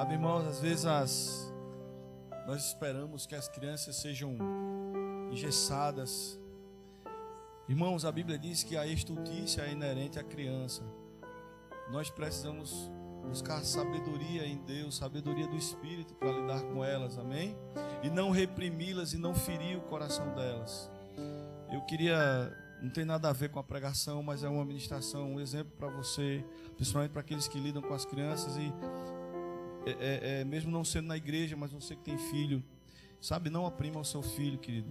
Sabe, irmãos, às vezes nós esperamos que as crianças sejam engessadas. Irmãos, a Bíblia diz que a estultícia é inerente à criança. Nós precisamos buscar sabedoria em Deus, sabedoria do Espírito para lidar com elas, amém? E não reprimi-las e não ferir o coração delas. Eu queria, não tem nada a ver com a pregação, mas é uma ministração, um exemplo para você, principalmente para aqueles que lidam com as crianças e mesmo não sendo na igreja, mas você que tem filho, sabe, não oprima o seu filho, querido.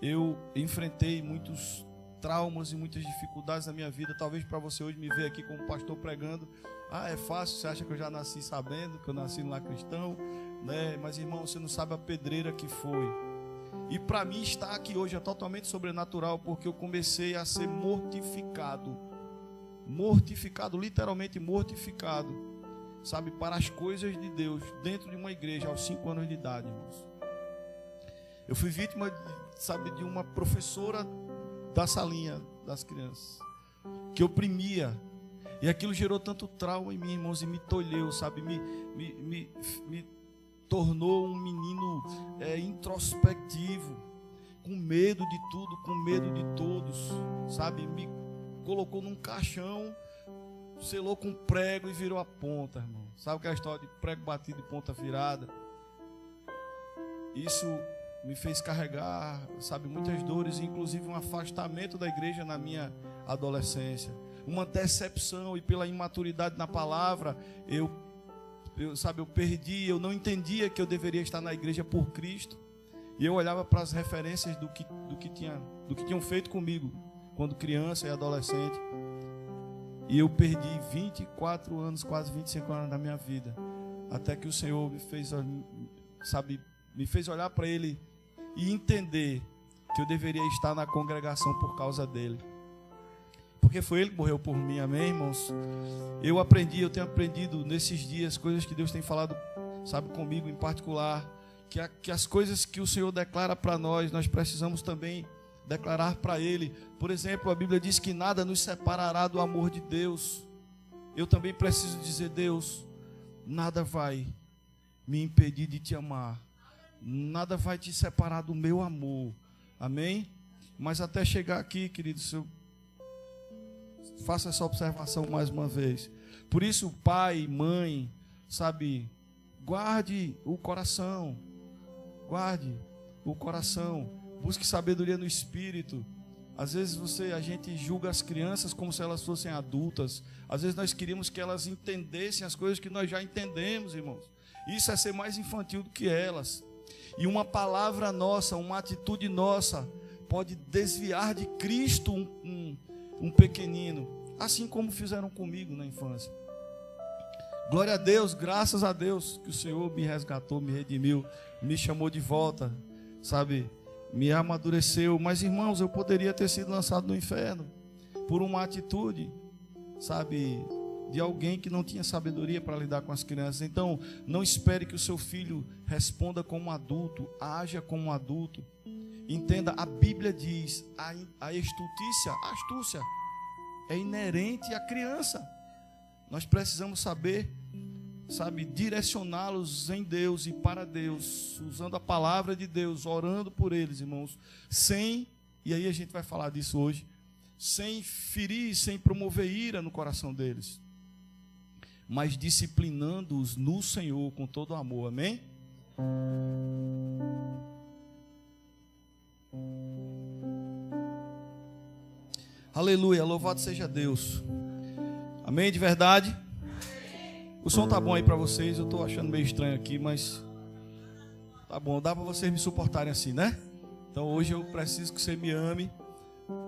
Eu enfrentei muitos traumas e muitas dificuldades na minha vida. Talvez para você hoje me ver aqui como pastor pregando, é fácil, você acha que eu já nasci sabendo, que eu nasci lá cristão, né? Mas irmão, você não sabe a pedreira que foi. E para mim estar aqui hoje é totalmente sobrenatural, porque eu comecei a ser mortificado, literalmente mortificado, sabe, para as coisas de Deus, dentro de uma igreja, aos 5 anos de idade, irmãos. Eu fui vítima, sabe, de uma professora da salinha das crianças, que oprimia, e aquilo gerou tanto trauma em mim, irmãos, e me tolheu, sabe, me tornou um menino introspectivo, com medo de tudo, com medo de todos, sabe, me colocou num caixão, selou com prego e virou a ponta, irmão. Sabe aquela história de prego batido e ponta virada? Isso me fez carregar, sabe, muitas dores, inclusive um afastamento da igreja na minha adolescência, uma decepção, e pela imaturidade na palavra, eu perdi, eu não entendia que eu deveria estar na igreja por Cristo, e eu olhava para as referências do que tinham feito comigo quando criança e adolescente, e eu perdi 24 anos, quase 25 anos da minha vida, até que o Senhor me fez olhar para Ele e entender que eu deveria estar na congregação por causa dele, porque foi Ele que morreu por mim, amém, irmãos? Eu tenho aprendido nesses dias coisas que Deus tem falado, sabe, comigo em particular, que as coisas que o Senhor declara para nós precisamos também declarar para Ele. Por exemplo, a Bíblia diz que nada nos separará do amor de Deus. Eu também preciso dizer: Deus, nada vai me impedir de te amar, nada vai te separar do meu amor, amém? Mas até chegar aqui, queridos, eu faço essa observação mais uma vez. Por isso, pai, mãe, sabe, guarde o coração, busque sabedoria no Espírito. Às vezes a gente julga as crianças como se elas fossem adultas. Às vezes nós queríamos que elas entendessem as coisas que nós já entendemos, irmãos. Isso é ser mais infantil do que elas. E uma palavra nossa, uma atitude nossa, pode desviar de Cristo um pequenino, assim como fizeram comigo na infância. Glória a Deus, graças a Deus que o Senhor me resgatou, me redimiu, me chamou de volta, sabe, me amadureceu. Mas, irmãos, eu poderia ter sido lançado no inferno por uma atitude, sabe, de alguém que não tinha sabedoria para lidar com as crianças. Então, não espere que o seu filho responda como um adulto, haja como um adulto. Entenda, a Bíblia diz, a astúcia é inerente à criança. Nós precisamos saber, sabe, direcioná-los em Deus e para Deus, usando a palavra de Deus, orando por eles, irmãos, e aí a gente vai falar disso hoje, sem ferir, sem promover ira no coração deles, mas disciplinando-os no Senhor com todo amor, amém? Aleluia, louvado seja Deus. Amém, de verdade? O som tá bom aí para vocês, eu tô achando meio estranho aqui, mas tá bom, dá para vocês me suportarem assim, né? Então hoje eu preciso que você me ame.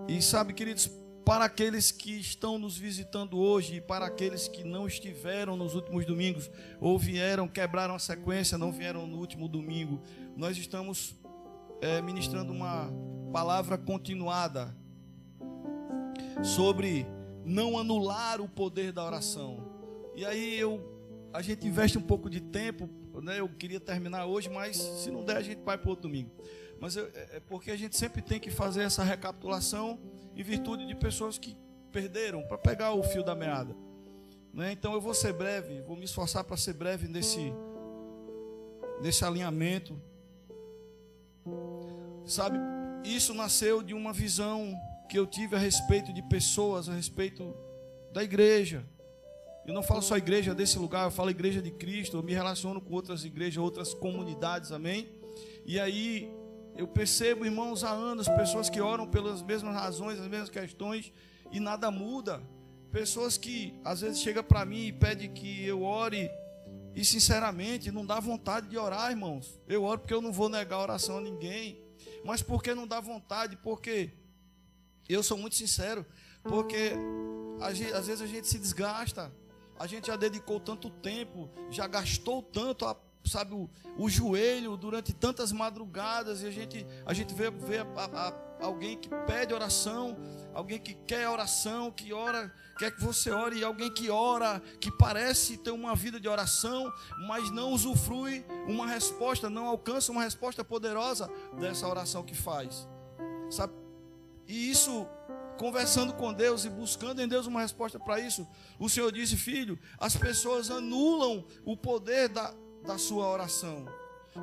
E sabe, queridos, para aqueles que estão nos visitando hoje e para aqueles que não estiveram nos últimos domingos, ou vieram, quebraram a sequência, não vieram no último domingo, nós estamos ministrando uma palavra continuada sobre não anular o poder da oração. E aí a gente investe um pouco de tempo, né? Eu queria terminar hoje, mas se não der a gente vai para outro domingo. Mas é porque a gente sempre tem que fazer essa recapitulação em virtude de pessoas que perderam, para pegar o fio da meada, né? Então eu vou ser breve, vou me esforçar para ser breve nesse alinhamento. Sabe, isso nasceu de uma visão que eu tive a respeito de pessoas, a respeito da igreja. Eu não falo só igreja desse lugar, eu falo igreja de Cristo. Eu me relaciono com outras igrejas, outras comunidades, amém? E aí eu percebo, irmãos, há anos, pessoas que oram pelas mesmas razões, as mesmas questões, e nada muda. Pessoas que às vezes chegam para mim e pedem que eu ore, e sinceramente não dá vontade de orar, irmãos. Eu oro porque eu não vou negar a oração a ninguém. Mas por que não dá vontade? Porque eu sou muito sincero, porque às vezes a gente se desgasta. A gente já dedicou tanto tempo, já gastou tanto, sabe, o joelho durante tantas madrugadas, e a gente vê alguém que pede oração, alguém que quer oração, que ora, quer que você ore, e alguém que ora, que parece ter uma vida de oração, mas não usufrui uma resposta, não alcança uma resposta poderosa dessa oração que faz, sabe? E isso, conversando com Deus e buscando em Deus uma resposta para isso, o Senhor disse: filho, as pessoas anulam o poder da sua oração.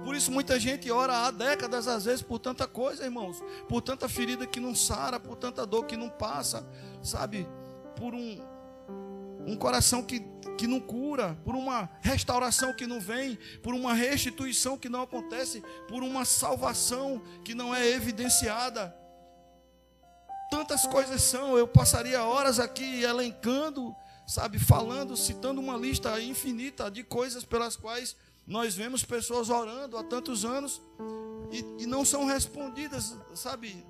Por isso muita gente ora há décadas, às vezes, por tanta coisa, irmãos, por tanta ferida que não sara, por tanta dor que não passa, sabe, por um coração que não cura, por uma restauração que não vem, por uma restituição que não acontece, por uma salvação que não é evidenciada. Tantas coisas são, eu passaria horas aqui elencando, sabe, falando, citando uma lista infinita de coisas pelas quais nós vemos pessoas orando há tantos anos e não são respondidas, sabe?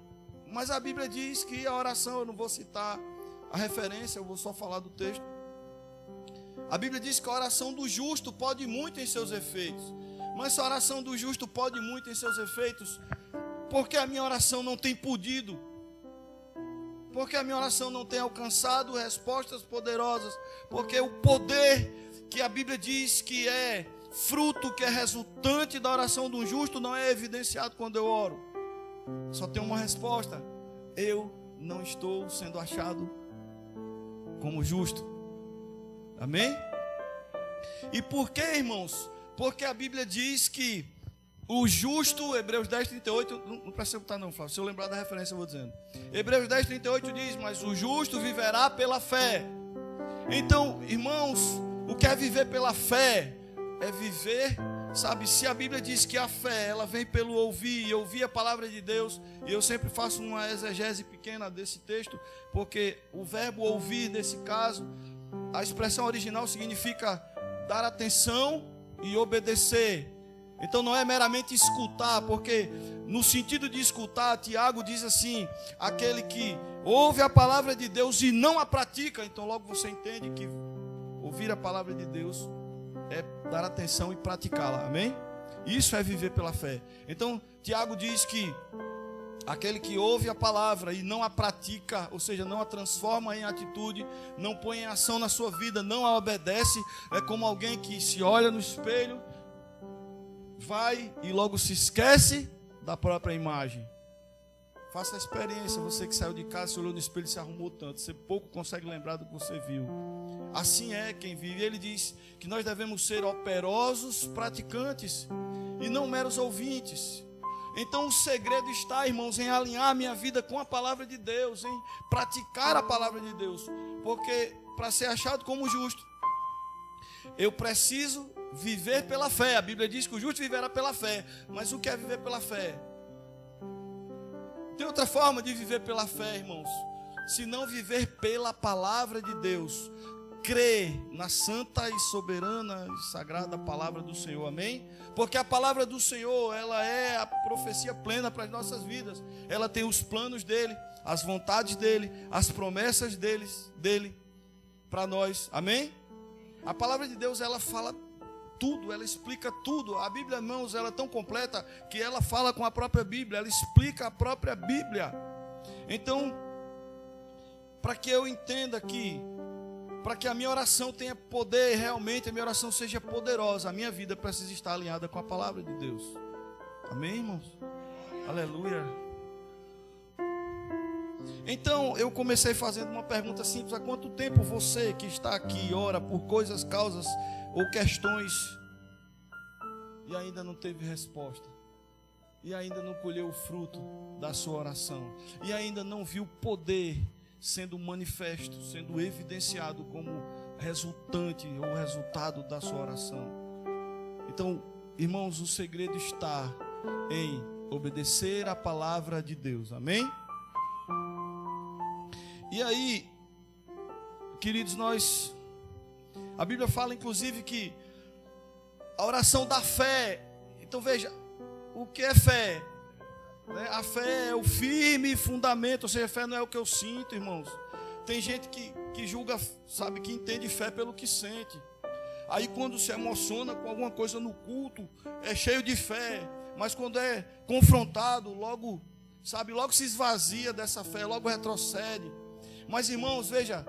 Mas a Bíblia diz que a oração, eu não vou citar a referência, eu vou só falar do texto. A Bíblia diz que a oração do justo pode muito em seus efeitos. Mas se a oração do justo pode muito em seus efeitos, por que a minha oração não tem podido? Porque a minha oração não tem alcançado respostas poderosas? Porque o poder que a Bíblia diz que é fruto, que é resultante da oração do justo, não é evidenciado quando eu oro. Só tem uma resposta: eu não estou sendo achado como justo. Amém? E por que, irmãos? Porque a Bíblia diz que o justo, Hebreus 10, 38, não precisa botar não, Flávio, se eu lembrar da referência eu vou dizendo. Hebreus 10, 38 diz: mas o justo viverá pela fé. Então, irmãos, o que é viver pela fé? É viver, sabe, se a Bíblia diz que a fé, ela vem pelo ouvir, e ouvir a palavra de Deus, e eu sempre faço uma exegese pequena desse texto, porque o verbo ouvir, nesse caso, a expressão original significa dar atenção e obedecer. Então não é meramente escutar, porque no sentido de escutar, Tiago diz assim: aquele que ouve a palavra de Deus e não a pratica. Então logo você entende que ouvir a palavra de Deus é dar atenção e praticá-la, amém? Isso é viver pela fé. Então Tiago diz que aquele que ouve a palavra e não a pratica, ou seja, não a transforma em atitude, não põe em ação na sua vida, não a obedece, é como alguém que se olha no espelho, vai e logo se esquece da própria imagem. Faça a experiência, você que saiu de casa, se olhou no espelho e se arrumou tanto, você pouco consegue lembrar do que você viu. Assim é quem vive. Ele diz que nós devemos ser operosos praticantes e não meros ouvintes. Então o segredo está, irmãos, em alinhar a minha vida com a palavra de Deus, em praticar a palavra de Deus. Porque para ser achado como justo, eu preciso viver pela fé. A Bíblia diz que o justo viverá pela fé. Mas o que é viver pela fé? Tem outra forma de viver pela fé, irmãos, se não viver pela palavra de Deus. Crer na santa e soberana e sagrada palavra do Senhor, amém? Porque a palavra do Senhor, ela é a profecia plena para as nossas vidas. Ela tem os planos dele, as vontades dele, as promessas dele para nós, amém? A palavra de Deus, ela fala tudo, ela explica tudo. A Bíblia, irmãos, ela é tão completa que ela fala com a própria Bíblia, ela explica a própria Bíblia. Então, para que eu entenda que, para que a minha oração tenha poder, realmente a minha oração seja poderosa, a minha vida precisa estar alinhada com a palavra de Deus. Amém, irmãos? Aleluia. Então eu comecei fazendo uma pergunta simples: há quanto tempo você que está aqui ora por coisas, causas ou questões e ainda não teve resposta, e ainda não colheu o fruto da sua oração, e ainda não viu o poder sendo manifesto, sendo evidenciado como resultante ou resultado da sua oração. Então, irmãos, o segredo está em obedecer a palavra de Deus, amém? E aí, queridos, a Bíblia fala inclusive que a oração da fé, então veja, o que é fé? A fé é o firme fundamento, ou seja, a fé não é o que eu sinto, irmãos. Tem gente que julga, sabe, que entende fé pelo que sente. Aí quando se emociona com alguma coisa no culto, é cheio de fé, mas quando é confrontado, logo se esvazia dessa fé, logo retrocede. Mas, irmãos, veja,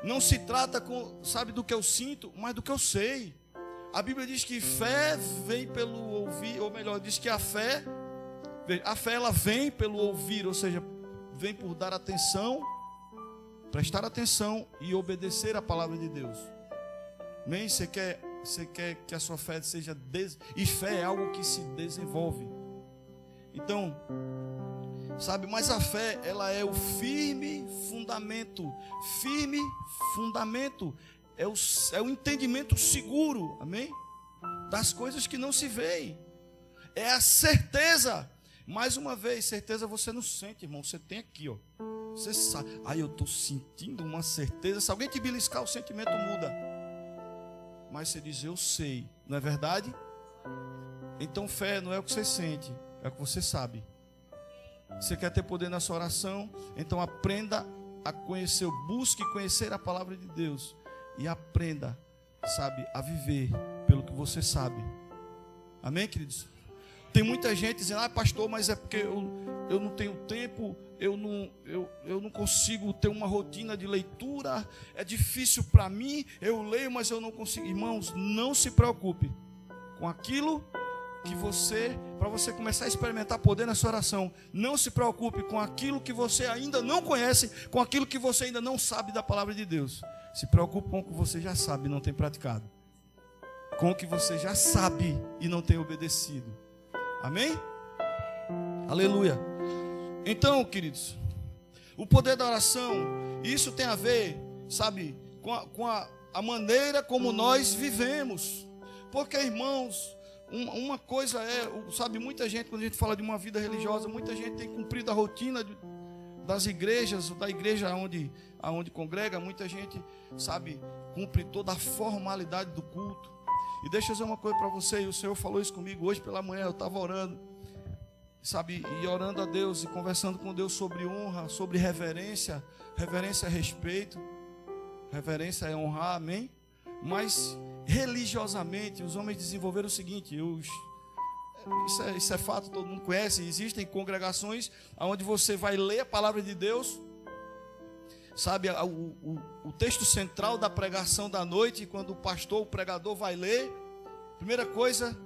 não se trata do que eu sinto, mas do que eu sei. A Bíblia diz que fé vem pelo ouvir, ou melhor, diz que a fé ela vem pelo ouvir, ou seja, vem por dar atenção, prestar atenção e obedecer a palavra de Deus. Amém? Você quer que a sua fé seja... E fé é algo que se desenvolve. Então, mas a fé, ela é o firme fundamento. Firme fundamento é o entendimento seguro, amém? Das coisas que não se veem. É a certeza. Mais uma vez, certeza você não sente, irmão. Você tem aqui, ó. Você sabe. Eu estou sentindo uma certeza. Se alguém te beliscar, o sentimento muda. Mas você diz, eu sei. Não é verdade? Então fé não é o que você sente, é o que você sabe. Você quer ter poder na sua oração? Então aprenda a conhecer, busque conhecer a palavra de Deus. E aprenda, a viver pelo que você sabe. Amém, queridos? Tem muita gente dizendo, pastor, mas é porque eu não tenho tempo, eu não consigo ter uma rotina de leitura, é difícil para mim, eu leio, mas eu não consigo. Irmãos, não se preocupe com aquilo que para você começar a experimentar poder na sua oração. Não se preocupe com aquilo que você ainda não conhece, com aquilo que você ainda não sabe da palavra de Deus. Se preocupe com o que você já sabe e não tem praticado, com o que você já sabe e não tem obedecido. Amém? Aleluia. Então, queridos, o poder da oração, isso tem a ver, com a maneira como nós vivemos. Porque, irmãos, uma coisa muita gente, quando a gente fala de uma vida religiosa, muita gente tem cumprido a rotina das igrejas, da igreja aonde congrega, muita gente, cumpre toda a formalidade do culto. E deixa eu dizer uma coisa para você, e o Senhor falou isso comigo hoje pela manhã, eu estava orando, e orando a Deus, e conversando com Deus sobre honra, sobre reverência. Reverência é respeito, reverência é honrar, amém? Mas religiosamente, os homens desenvolveram o seguinte, isso é fato, todo mundo conhece, existem congregações onde você vai ler a palavra de Deus, o texto central da pregação da noite, quando o pregador vai ler, primeira coisa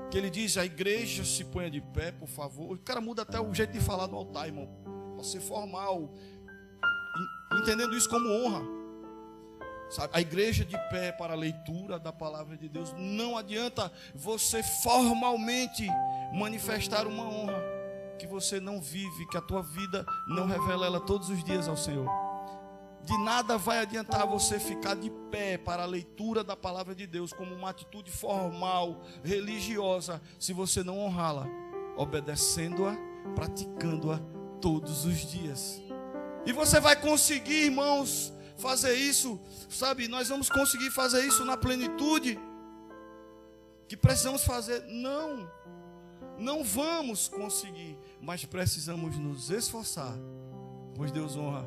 que ele diz, a igreja se ponha de pé, por favor. O cara muda até o jeito de falar no altar, irmão, para ser formal, entendendo isso como honra. A igreja de pé para a leitura da palavra de Deus. Não adianta você formalmente manifestar uma honra que você não vive, que a tua vida não revela ela todos os dias ao Senhor. De nada vai adiantar você ficar de pé para a leitura da palavra de Deus como uma atitude formal, religiosa, se você não honrá-la, obedecendo-a, praticando-a todos os dias. E você vai conseguir, irmãos, fazer isso, nós vamos conseguir fazer isso na plenitude que precisamos fazer. Não vamos conseguir, mas precisamos nos esforçar, pois Deus honra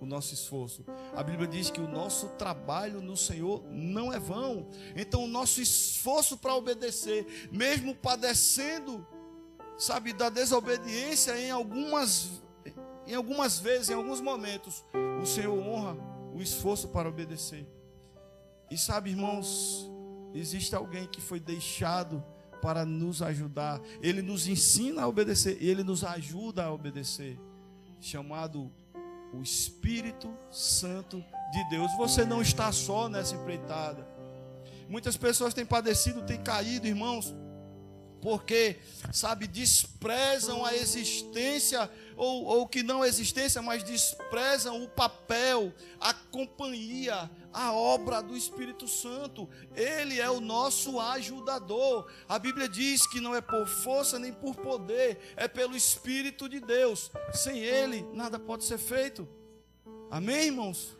o nosso esforço. A Bíblia diz que o nosso trabalho no Senhor não é vão. Então o nosso esforço para obedecer, mesmo padecendo, da desobediência em algumas vezes, em alguns momentos, o Senhor honra o esforço para obedecer. E irmãos, existe alguém que foi deixado para nos ajudar. Ele nos ensina a obedecer, ele nos ajuda a obedecer, chamado o Espírito Santo de Deus. Você não está só nessa empreitada. Muitas pessoas têm padecido, têm caído, irmãos, porque, sabe, desprezam a existência, ou que não existência, mas desprezam o papel, a companhia, a obra do Espírito Santo. Ele é o nosso ajudador. A Bíblia diz que não é por força nem por poder, é pelo Espírito de Deus. Sem Ele, nada pode ser feito. Amém, irmãos?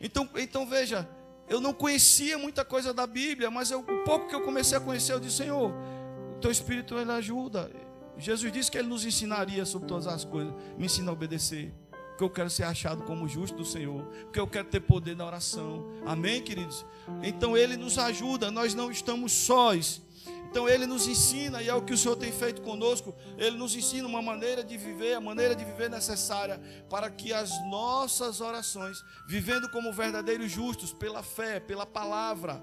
Então veja, eu não conhecia muita coisa da Bíblia, mas o pouco que eu comecei a conhecer, eu disse: Senhor, o Teu Espírito, Ele ajuda. Jesus disse que Ele nos ensinaria sobre todas as coisas. Me ensina a obedecer, porque eu quero ser achado como justo do Senhor, porque eu quero ter poder na oração. Amém, queridos? Então Ele nos ajuda, nós não estamos sós. Então Ele nos ensina, e é o que o Senhor tem feito conosco. Ele nos ensina uma maneira de viver, a maneira de viver necessária, para que as nossas orações, vivendo como verdadeiros justos, pela fé, pela palavra,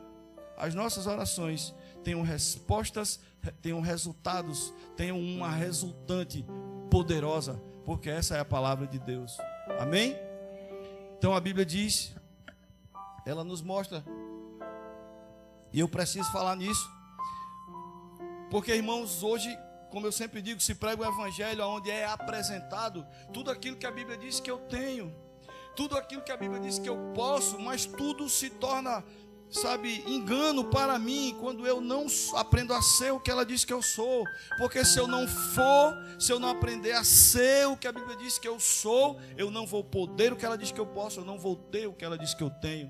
as nossas orações tenham respostas, tenham resultados, tenham uma resultante poderosa, porque essa é a palavra de Deus. Amém? Então a Bíblia diz, ela nos mostra, e eu preciso falar nisso, porque, irmãos, hoje, como eu sempre digo, se prega o Evangelho onde é apresentado tudo aquilo que a Bíblia diz que eu tenho, tudo aquilo que a Bíblia diz que eu posso, mas tudo se torna, sabe, engano para mim, quando eu não aprendo a ser o que ela diz que eu sou. Porque se eu não aprender a ser o que a Bíblia diz que eu sou, eu não vou poder o que ela diz que eu posso, eu não vou ter o que ela diz que eu tenho.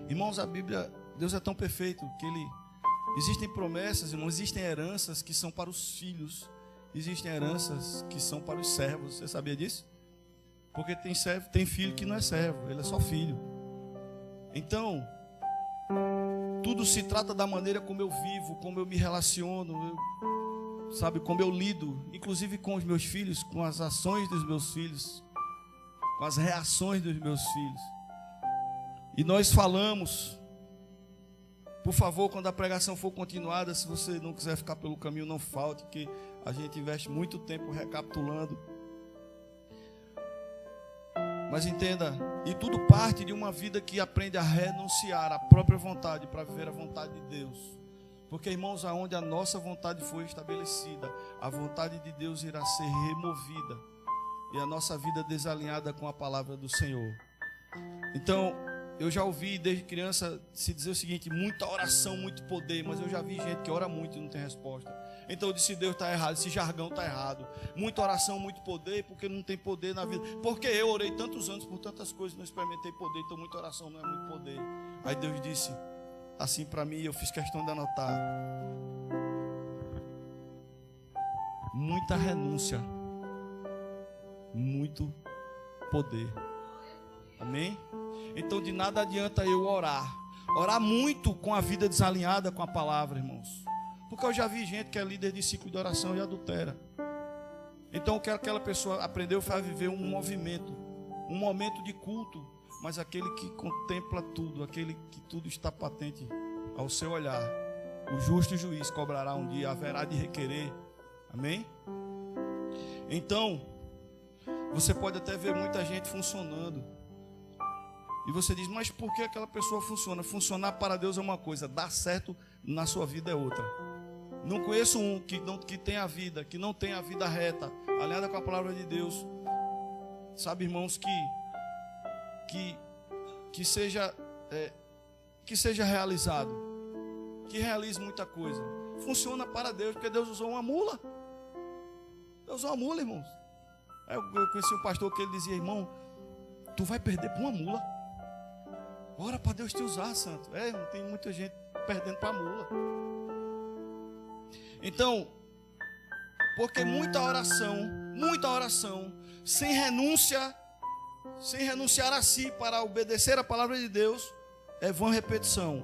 Irmãos, a Bíblia, Deus é tão perfeito que existem promessas, irmãos, existem heranças que são para os filhos, existem heranças que são para os servos. Você sabia disso? Porque tem filho que não é servo, ele é só filho. Então, tudo se trata da maneira como eu vivo, como eu me relaciono, como eu lido, inclusive com os meus filhos, com as ações dos meus filhos, com as reações dos meus filhos. E nós falamos, por favor, quando a pregação for continuada, se você não quiser ficar pelo caminho, não falte, que a gente investe muito tempo recapitulando. Mas entenda, e tudo parte de uma vida que aprende a renunciar à própria vontade para viver a vontade de Deus. Porque, irmãos, aonde a nossa vontade foi estabelecida, a vontade de Deus irá ser removida e a nossa vida desalinhada com a palavra do Senhor. Então, eu já ouvi desde criança se dizer o seguinte: muita oração, muito poder. Mas eu já vi gente que ora muito e não tem resposta. Então eu disse: Deus está errado, esse jargão está errado. Muita oração, muito poder, porque não tem poder na vida. Porque eu orei tantos anos por tantas coisas, não experimentei poder, então muita oração não é muito poder. Aí Deus disse assim para mim, eu fiz questão de anotar: muita renúncia, muito poder. Amém? Então de nada adianta eu orar muito com a vida desalinhada com a palavra, irmãos. Porque eu já vi gente que é líder de ciclo de oração e adultera. Então eu quero que aquela pessoa aprendeu a viver um movimento, um momento de culto, mas aquele que contempla tudo, aquele que tudo está patente ao seu olhar. O justo juiz cobrará um dia, haverá de requerer. Amém? Então, você pode até ver muita gente funcionando. E você diz: mas por que aquela pessoa funciona? Funcionar para Deus é uma coisa, dar certo na sua vida é outra. Não conheço um que tem a vida, que não tem a vida reta, alinhada com a palavra de Deus. Sabe, irmãos, que seja realizado, que realize muita coisa. Funciona para Deus, porque Deus usou uma mula. Deus usou uma mula, irmãos. Eu conheci um pastor que ele dizia: irmão, tu vai perder para uma mula. Ora para Deus te usar, santo. Não tem muita gente perdendo para a mula. Então, porque muita oração, sem renunciar a si para obedecer a palavra de Deus, é vã repetição.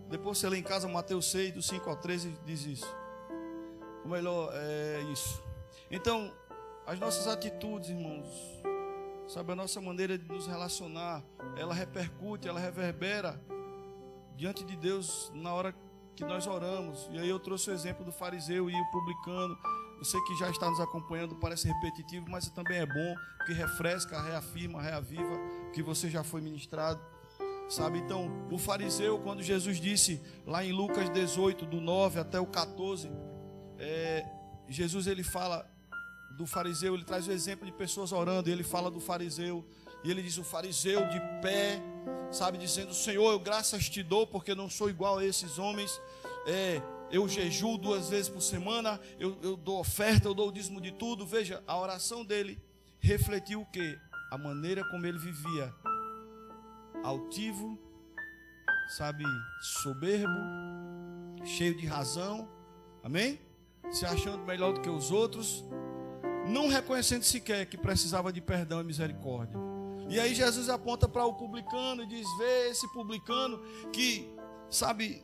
Depois você lê em casa Mateus 6, do 5 ao 13, diz isso. Ou melhor, é isso. Então, as nossas atitudes, irmãos, sabe, a nossa maneira de nos relacionar, ela repercute, ela reverbera diante de Deus na hora que nós oramos. E aí eu trouxe o exemplo do fariseu e o publicano. Eu sei que já está nos acompanhando, parece repetitivo, mas também é bom, porque refresca, reafirma, reaviva o que você já foi ministrado. Sabe, então, o fariseu, quando Jesus disse, lá em Lucas 18, do 9 até o 14, Jesus, ele fala do fariseu, ele traz o exemplo de pessoas orando, e ele fala do fariseu, e ele diz, o fariseu de pé, sabe, dizendo, Senhor, eu graças te dou, porque não sou igual a esses homens, eu jejuo 2 vezes por semana, eu dou oferta, eu dou o dízimo de tudo. Veja, a oração dele refletiu o quê? A maneira como ele vivia, altivo, sabe, soberbo, cheio de razão, amém? Se achando melhor do que os outros, não reconhecendo sequer que precisava de perdão e misericórdia. E aí Jesus aponta para o publicano e diz, vê esse publicano que, sabe,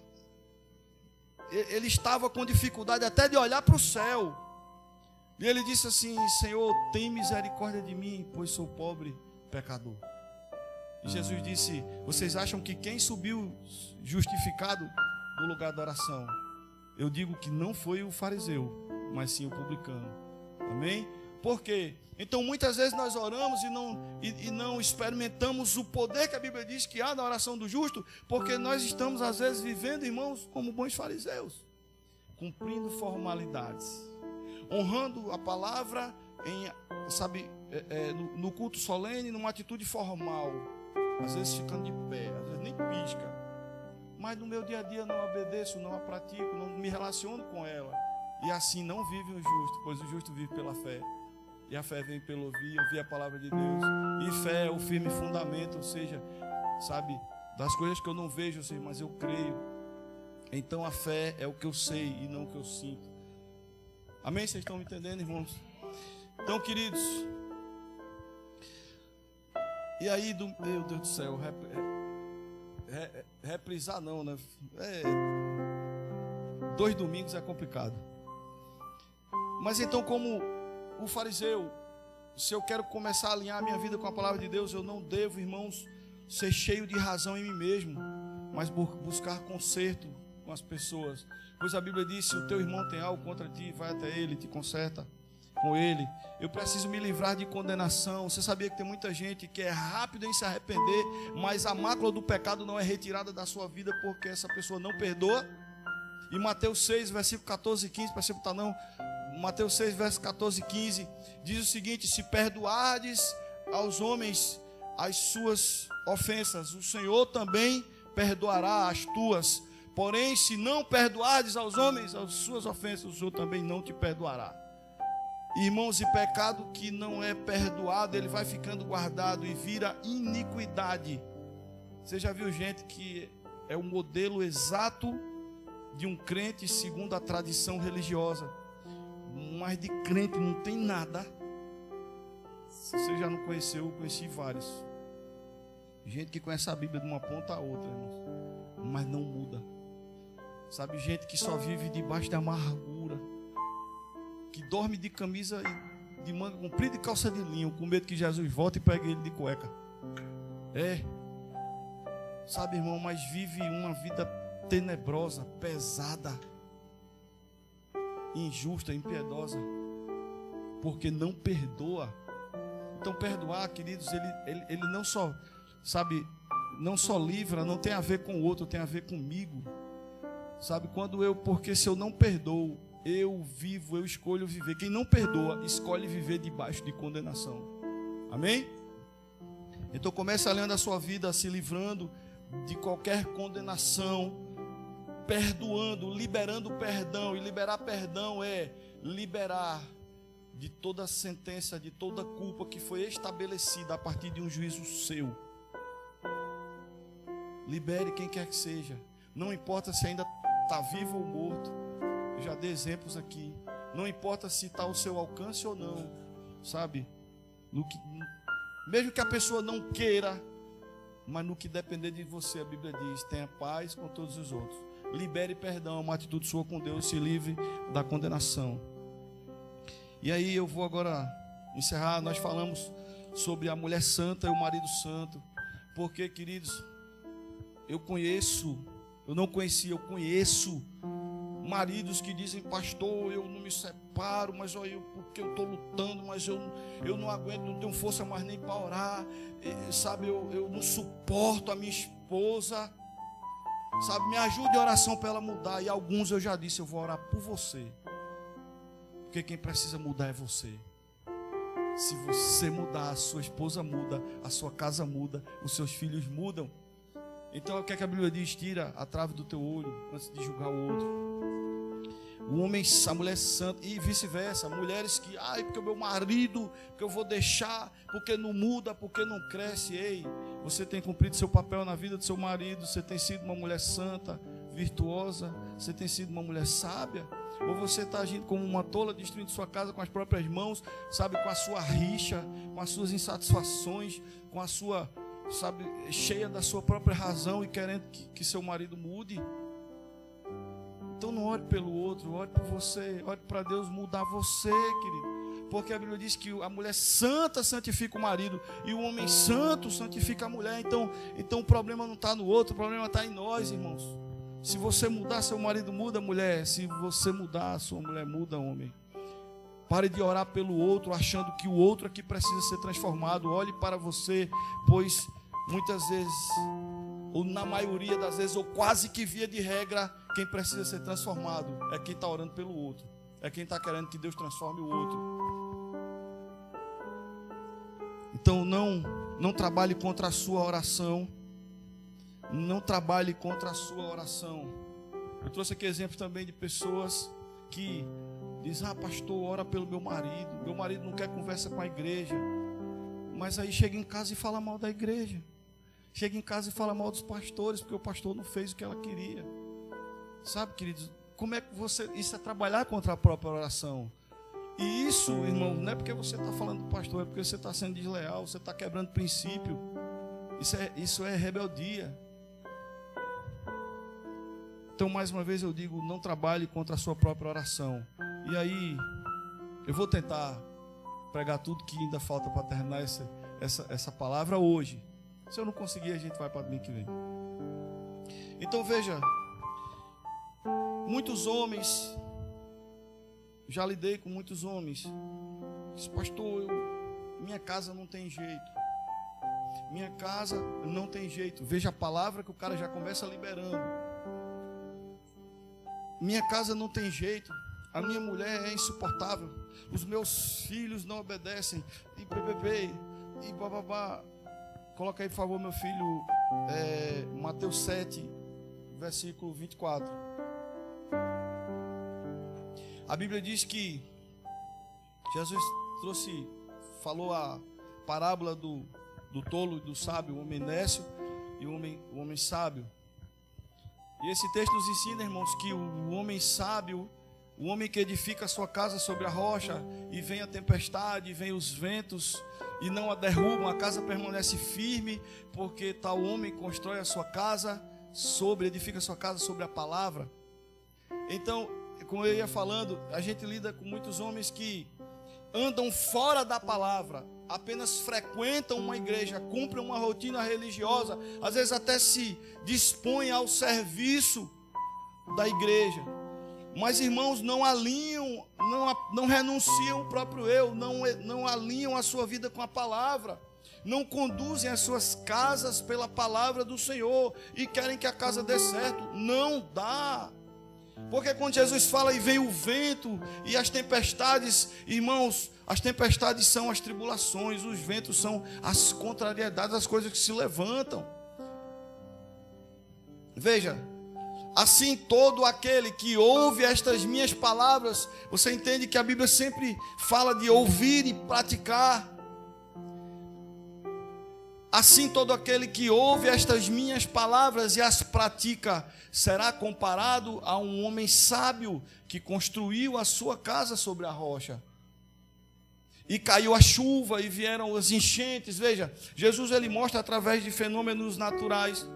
ele estava com dificuldade até de olhar para o céu. E ele disse assim, Senhor, tem misericórdia de mim, pois sou pobre pecador. E Jesus disse, vocês acham que quem subiu justificado do lugar da oração? Eu digo que não foi o fariseu, mas sim o publicano. Amém? Por quê? Então muitas vezes nós oramos e não experimentamos o poder que a Bíblia diz que há na oração do justo, porque nós estamos às vezes vivendo, irmãos, como bons fariseus, cumprindo formalidades, honrando a palavra no culto solene, numa atitude formal, às vezes ficando de pé, às vezes nem pisca, mas no meu dia a dia não obedeço, não a pratico, não me relaciono com ela, e assim não vive o justo, pois o justo vive pela fé, e a fé vem pelo ouvir a palavra de Deus, e fé é o firme fundamento, ou seja, sabe, das coisas que eu não vejo, mas eu creio. Então a fé é o que eu sei e não o que eu sinto. Amém? Vocês estão me entendendo, irmãos? Então, queridos, e aí, meu Deus do céu, reprisar não, né? 2 domingos é complicado. Mas então, como o fariseu, se eu quero começar a alinhar a minha vida com a palavra de Deus, eu não devo, irmãos, ser cheio de razão em mim mesmo, mas buscar conserto com as pessoas. Pois a Bíblia diz, se o teu irmão tem algo contra ti, vai até ele, te conserta com ele. Eu preciso me livrar de condenação. Você sabia que tem muita gente que é rápido em se arrepender, mas a mácula do pecado não é retirada da sua vida porque essa pessoa não perdoa? E Mateus 6, versículo 14 e 15, para botar não, Mateus 6, verso 14 e 15, diz o seguinte, se perdoardes aos homens as suas ofensas, o Senhor também perdoará as tuas. Porém, se não perdoardes aos homens as suas ofensas, o Senhor também não te perdoará. Irmãos, e pecado que não é perdoado, ele vai ficando guardado e vira iniquidade. Você já viu gente que é o modelo exato de um crente segundo a tradição religiosa, mas de crente não tem nada. Se você já não conheceu, eu conheci vários. Gente que conhece a Bíblia de uma ponta a outra, irmãos, mas não muda. Sabe, gente que só vive debaixo da amargura, que dorme de camisa de manga comprida e calça de linho, com medo que Jesus volte e pegue ele de cueca. Sabe, irmão, mas vive uma vida tenebrosa, pesada, injusta, impiedosa, porque não perdoa. Então perdoar, queridos, ele não só, sabe, não só livra, não tem a ver com o outro, tem a ver comigo. Sabe, porque se eu não perdoo, eu escolho viver. Quem não perdoa, escolhe viver debaixo de condenação. Amém? Então comece alinhando a sua vida, se livrando de qualquer condenação, perdoando, liberando perdão. E liberar perdão é liberar de toda sentença, de toda culpa que foi estabelecida a partir de um juízo seu. Libere quem quer que seja. Não importa se ainda está vivo ou morto. Eu já dei exemplos aqui. Não importa se está ao seu alcance ou não. Sabe? Mesmo que a pessoa não queira, mas no que depender de você, a Bíblia diz, tenha paz com todos os outros. Libere perdão, uma atitude sua com Deus, se livre da condenação. E aí eu vou agora encerrar. Nós falamos sobre a mulher santa e o marido santo. Porque, queridos, eu conheço maridos que dizem, pastor, eu não me separo, mas olha, porque eu estou lutando, mas eu não aguento, não tenho força mais nem para orar, sabe, eu não suporto a minha esposa. esposa, sabe, me ajude em oração para ela mudar. E alguns eu já disse, eu vou orar por você. Porque quem precisa mudar é você. Se você mudar, a sua esposa muda, a sua casa muda, os seus filhos mudam. Então, o que é que a Bíblia diz? Tira a trave do teu olho antes de julgar o outro. O homem, a mulher santa, e vice-versa. Mulheres que, porque o meu marido, que eu vou deixar, porque não muda, porque não cresce. Ei, você tem cumprido seu papel na vida do seu marido, você tem sido uma mulher santa, virtuosa, você tem sido uma mulher sábia, ou você está agindo como uma tola, destruindo sua casa com as próprias mãos, sabe, com a sua rixa, com as suas insatisfações, com a sua, sabe, cheia da sua própria razão e querendo que seu marido mude. Então não ore pelo outro, ore por você, ore para Deus mudar você, querido. Porque a Bíblia diz que a mulher santa santifica o marido e o homem santo santifica a mulher. Então o problema não está no outro, o problema está em nós, irmãos. Se você mudar, seu marido muda, mulher. Se você mudar, sua mulher muda, homem. Pare de orar pelo outro, achando que o outro aqui precisa ser transformado. Olhe para você, pois muitas vezes, ou na maioria das vezes, ou quase que via de regra, quem precisa ser transformado é quem está orando pelo outro. É quem está querendo que Deus transforme o outro. Então não trabalhe contra a sua oração. Não trabalhe contra a sua oração. Eu trouxe aqui exemplos também de pessoas que dizem, pastor, ora pelo meu marido. Meu marido não quer conversa com a igreja. Mas aí chega em casa e fala mal da igreja. Chega em casa e fala mal dos pastores, porque o pastor não fez o que ela queria. Sabe, queridos, como é que isso é trabalhar contra a própria oração. E isso, irmão, não é porque você está falando do pastor, é porque você está sendo desleal, você está quebrando princípio. Isso é rebeldia. Então, mais uma vez eu digo, não trabalhe contra a sua própria oração. E aí, eu vou tentar pregar tudo que ainda falta para terminar essa palavra hoje. Se eu não conseguir, a gente vai para o domingo que vem. Então, veja, muitos homens, já lidei com muitos homens, diz, pastor, minha casa não tem jeito. Minha casa não tem jeito. Veja a palavra que o cara já começa liberando. Minha casa não tem jeito. A minha mulher é insuportável. Os meus filhos não obedecem. E bebê, e bababá. Coloca aí, por favor, meu filho, Mateus 7, versículo 24. A Bíblia diz que Jesus falou a parábola do tolo e do sábio, o homem nécio e o homem sábio. E esse texto nos ensina, irmãos, que o homem sábio, o homem que edifica a sua casa sobre a rocha, e vem a tempestade, e vem os ventos, e não a derrubam, a casa permanece firme, porque tal homem constrói a sua casa edifica a sua casa sobre a palavra. Então, como eu ia falando, a gente lida com muitos homens que andam fora da palavra, apenas frequentam uma igreja, cumprem uma rotina religiosa, às vezes até se dispõem ao serviço da igreja, mas irmãos, não alinham, não renunciam o próprio eu, não alinham a sua vida com a palavra, não conduzem as suas casas pela palavra do Senhor e querem que a casa dê certo. Não dá. Porque quando Jesus fala e vem o vento e as tempestades, irmãos, as tempestades são as tribulações, os ventos são as contrariedades, as coisas que se levantam. Veja, assim todo aquele que ouve estas minhas palavras, você entende que a Bíblia sempre fala de ouvir e praticar. Assim todo aquele que ouve estas minhas palavras e as pratica, será comparado a um homem sábio que construiu a sua casa sobre a rocha. E caiu a chuva e vieram as enchentes. Veja, Jesus ele mostra através de fenômenos naturais,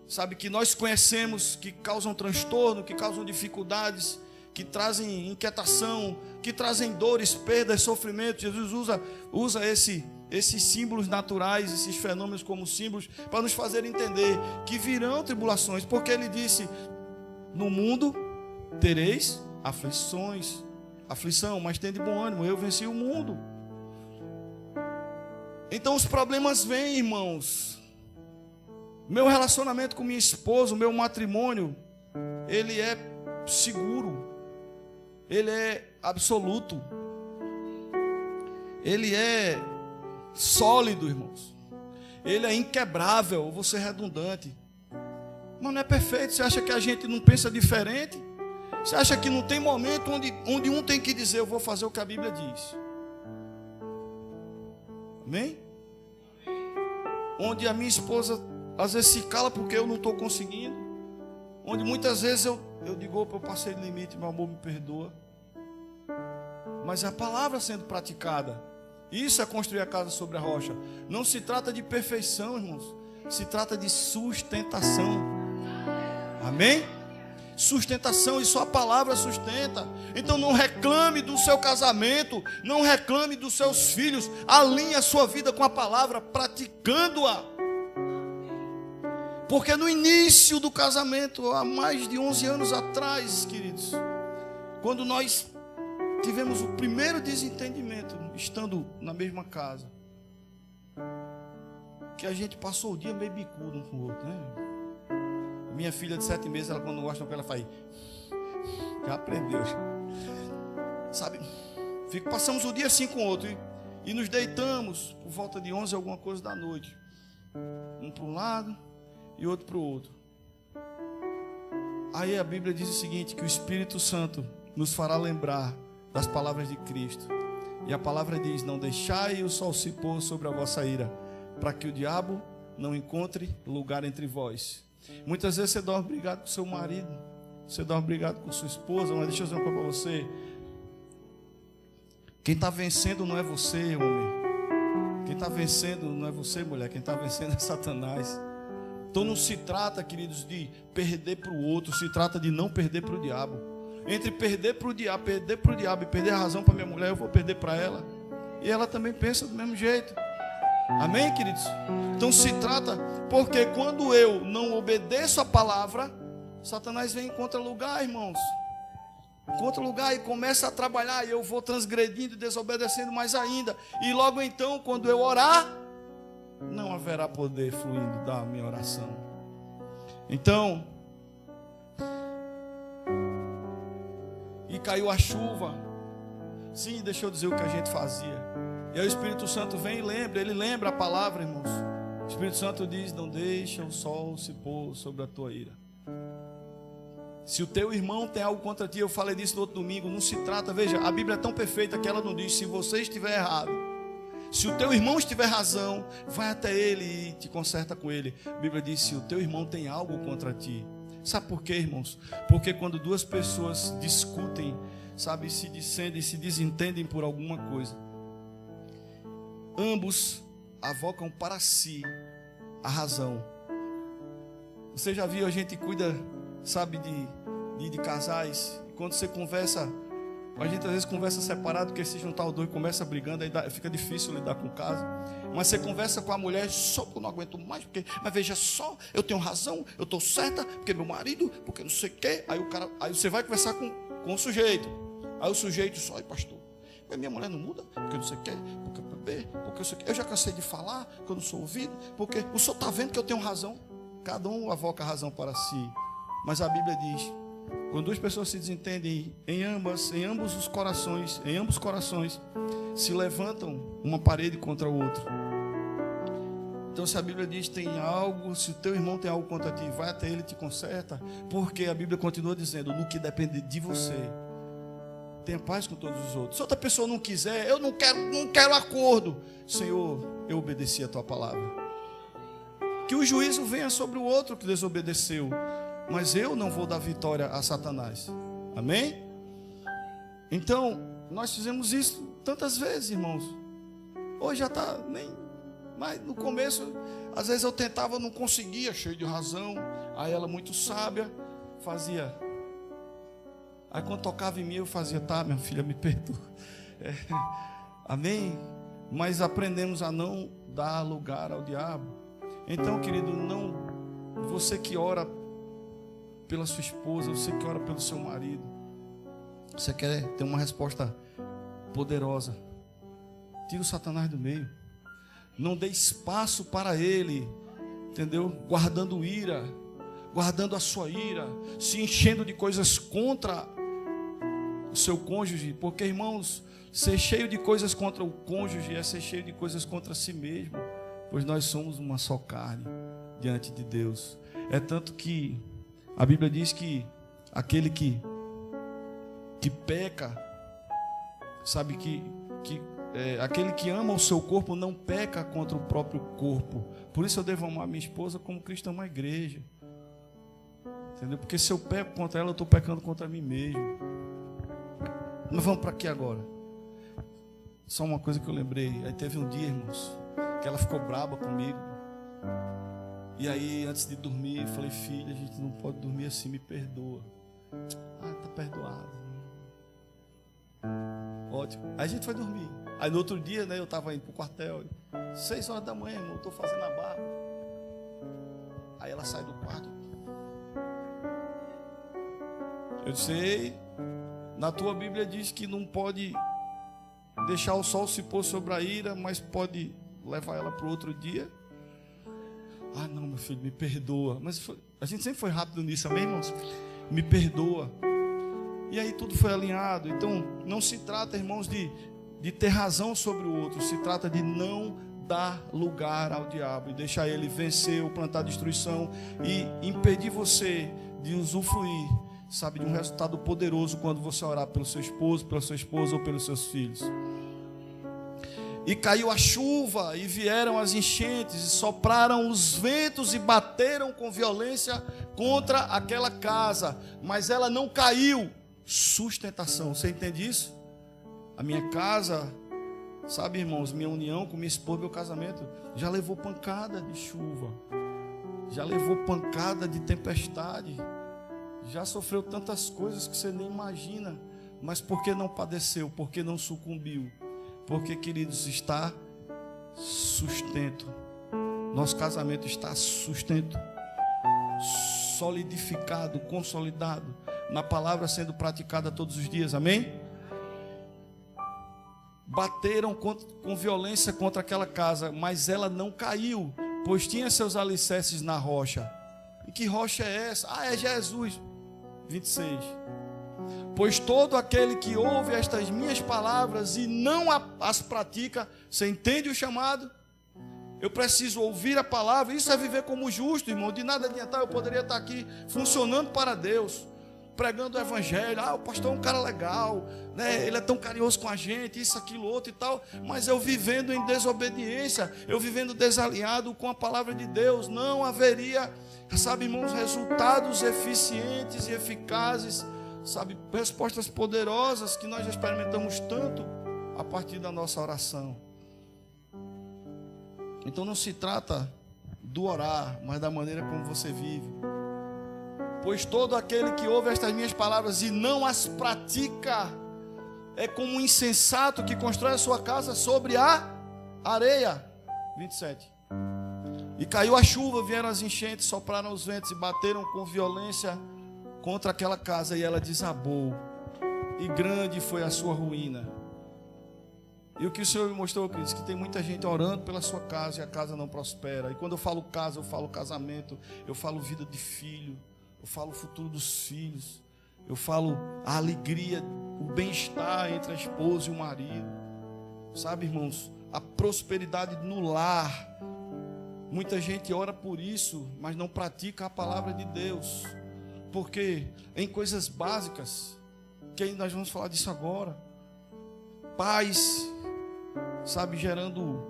sabe, que nós conhecemos, que causam transtorno, que causam dificuldades, que trazem inquietação, que trazem dores, perdas, sofrimento. Jesus usa esses símbolos naturais, esses fenômenos como símbolos, para nos fazer entender que virão tribulações, porque ele disse, no mundo tereis aflição, mas tende bom ânimo, eu venci o mundo. Então os problemas vêm, irmãos, Meu relacionamento com minha esposa, o meu matrimônio, ele é seguro, ele é absoluto, ele é sólido, irmãos. Ele é inquebrável. Eu vou ser redundante, mas não é perfeito. Você acha que a gente não pensa diferente? Você acha que não tem momento onde um tem que dizer: eu vou fazer o que a Bíblia diz? Amém? Onde a minha esposa às vezes se cala porque eu não estou conseguindo. Onde muitas vezes eu digo: opa, eu passei do limite, meu amor, me perdoa. Mas é a palavra sendo praticada. Isso é construir a casa sobre a rocha. Não se trata de perfeição, irmãos. Se trata de sustentação. Amém? Sustentação, e só a palavra sustenta. Então não reclame do seu casamento, não reclame dos seus filhos. Alinhe a sua vida com a palavra, praticando-a. Porque no início do casamento, há mais de 11 anos atrás, queridos, quando nós tivemos o primeiro desentendimento, estando na mesma casa, que a gente passou o dia meio bicudo um com o outro, né? Minha filha de 7 meses, ela quando não gosta, ela faz, já aprendeu, sabe? Passamos o dia assim com o outro e nos deitamos por volta de 11 alguma coisa da noite, um para um lado e outro para o outro. Aí a Bíblia diz o seguinte, que o Espírito Santo nos fará lembrar das palavras de Cristo. E a palavra diz: não deixai o sol se pôr sobre a vossa ira, para que o diabo não encontre lugar entre vós. Muitas vezes você dorme brigado com seu marido, você dorme brigado com sua esposa, mas deixa eu dizer uma coisa para você: quem está vencendo não é você, homem. Quem está vencendo não é você, mulher. Quem está vencendo é Satanás. Então não se trata, queridos, de perder para o outro, se trata de não perder para o diabo. Entre perder para o diabo e perder a razão para minha mulher, eu vou perder para ela. E ela também pensa do mesmo jeito. Amém, queridos? Então se trata, porque quando eu não obedeço a palavra, Satanás vem em contralugar, irmãos. Em contralugar, e começa a trabalhar, e eu vou transgredindo e desobedecendo mais ainda. E logo então, quando eu orar, não haverá poder fluindo da minha oração. Então, e caiu a chuva. Sim, deixa eu dizer o que a gente fazia. E aí o Espírito Santo vem e lembra, ele lembra a palavra, irmãos. O Espírito Santo diz: não deixa o sol se pôr sobre a tua ira. Se o teu irmão tem algo contra ti, eu falei disso no outro domingo, não se trata, veja, a Bíblia é tão perfeita que ela não diz: se você estiver errado, se o teu irmão estiver razão, vai até ele e te conserta com ele. A Bíblia diz: se o teu irmão tem algo contra ti. Sabe por quê, irmãos? Porque quando duas pessoas discutem, sabe, se dissendem, se desentendem por alguma coisa, ambos avocam para si a razão. Você já viu, a gente cuida, sabe, de casais, e quando você conversa, a gente às vezes conversa separado, porque se juntar os dois começa brigando, aí fica difícil lidar com o caso. Mas você conversa com a mulher: só que eu não aguento mais, mas veja só, eu tenho razão, eu estou certa, porque meu marido, porque não sei o quê. Aí você vai conversar com o sujeito. Aí o sujeito só: ai, pastor, minha mulher não muda, porque não sei o quê, porque eu sei o quê. Eu já cansei de falar que eu não sou ouvido, porque o senhor está vendo que eu tenho razão. Cada um avoca a razão para si. Mas a Bíblia diz: quando duas pessoas se desentendem, em ambos os corações, se levantam uma parede contra o outro. Então, se a Bíblia diz tem algo, se o teu irmão tem algo contra ti, vai até ele e te conserta, porque a Bíblia continua dizendo: no que depende de você, tenha paz com todos os outros. Se outra pessoa não quiser, eu não quero acordo. Senhor, eu obedeci a tua palavra. Que o juízo venha sobre o outro que desobedeceu, mas eu não vou dar vitória a Satanás. Amém? Então, nós fizemos isso tantas vezes, irmãos. Hoje já está nem... Mas no começo, às vezes eu tentava, não conseguia, cheio de razão. Aí ela, muito sábia, fazia. Aí quando tocava em mim, eu fazia: tá, minha filha, me perdoa. Amém? Mas aprendemos a não dar lugar ao diabo. Então, querido, não, você que ora pela sua esposa, você que ora pelo seu marido, você quer ter uma resposta poderosa, tira o Satanás do meio. Não dê espaço para ele entendeu? Guardando ira, guardando a sua ira, se enchendo de coisas contra o seu cônjuge, porque, irmãos, ser cheio de coisas contra o cônjuge é ser cheio de coisas contra si mesmo, pois nós somos uma só carne diante de Deus. É tanto que a Bíblia diz que aquele que peca, sabe aquele que ama o seu corpo não peca contra o próprio corpo. Por isso eu devo amar minha esposa como Cristo ama a igreja. Entendeu? Porque se eu peco contra ela, eu estou pecando contra mim mesmo. Mas vamos para aqui agora. Só uma coisa que eu lembrei. Aí teve um dia, irmãos, que ela ficou braba comigo. E aí, antes de dormir, eu falei: filha, a gente não pode dormir assim, me perdoa. Ah, tá perdoado. Ótimo. Aí a gente foi dormir. Aí no outro dia, né, eu estava indo para o quartel. 6 horas da manhã, irmão, eu estou fazendo a barra. Aí ela sai do quarto. Eu sei, na tua Bíblia diz que não pode deixar o sol se pôr sobre a ira, mas pode levar ela para o outro dia. Ah, não, meu filho, me perdoa. Mas a gente sempre foi rápido nisso, amém, irmãos? Me perdoa. E aí tudo foi alinhado. Então, não se trata, irmãos, de ter razão sobre o outro. Se trata de não dar lugar ao diabo e deixar ele vencer ou plantar destruição e impedir você de usufruir, sabe, de um resultado poderoso quando você orar pelo seu esposo, pela sua esposa ou pelos seus filhos. E caiu a chuva, e vieram as enchentes, e sopraram os ventos, e bateram com violência contra aquela casa, mas ela não caiu. Sustentação, você entende isso? A minha casa, sabe, irmãos, minha união com minha esposa, meu casamento, já levou pancada de chuva, já levou pancada de tempestade, já sofreu tantas coisas que você nem imagina, mas por que não padeceu? Por que não sucumbiu? Porque, queridos, está sustento. Nosso casamento está sustento, solidificado, consolidado, na palavra sendo praticada todos os dias, amém? Bateram com violência contra aquela casa, mas ela não caiu, pois tinha seus alicerces na rocha. E que rocha é essa? Ah, é Jesus. 26. Pois todo aquele que ouve estas minhas palavras e não as pratica, você entende o chamado? Eu preciso ouvir a palavra, isso é viver como justo, irmão. De nada adiantar, eu poderia estar aqui funcionando para Deus, pregando o evangelho. Ah, o pastor é um cara legal, né? Ele é tão carinhoso com a gente, isso, aquilo, outro e tal. Mas eu vivendo em desobediência, eu vivendo desalinhado com a palavra de Deus, não haveria, sabe, irmãos, resultados eficientes e eficazes, sabe, respostas poderosas que nós já experimentamos tanto a partir da nossa oração. Então não se trata do orar, mas da maneira como você vive. Pois todo aquele que ouve estas minhas palavras e não as pratica é como um insensato que constrói a sua casa sobre a areia. 27. E caiu a chuva, vieram as enchentes, sopraram os ventos e bateram com violência contra aquela casa, e ela desabou, e grande foi a sua ruína. E o que o Senhor me mostrou, queridos, que tem muita gente orando pela sua casa e a casa não prospera. E quando eu falo casa, eu falo casamento, eu falo vida de filho, eu falo o futuro dos filhos, eu falo a alegria, o bem-estar entre a esposa e o marido, sabe, irmãos, a prosperidade no lar. Muita gente ora por isso, mas não pratica a palavra de Deus, porque em coisas básicas, que aí nós vamos falar disso agora, pais, sabe, gerando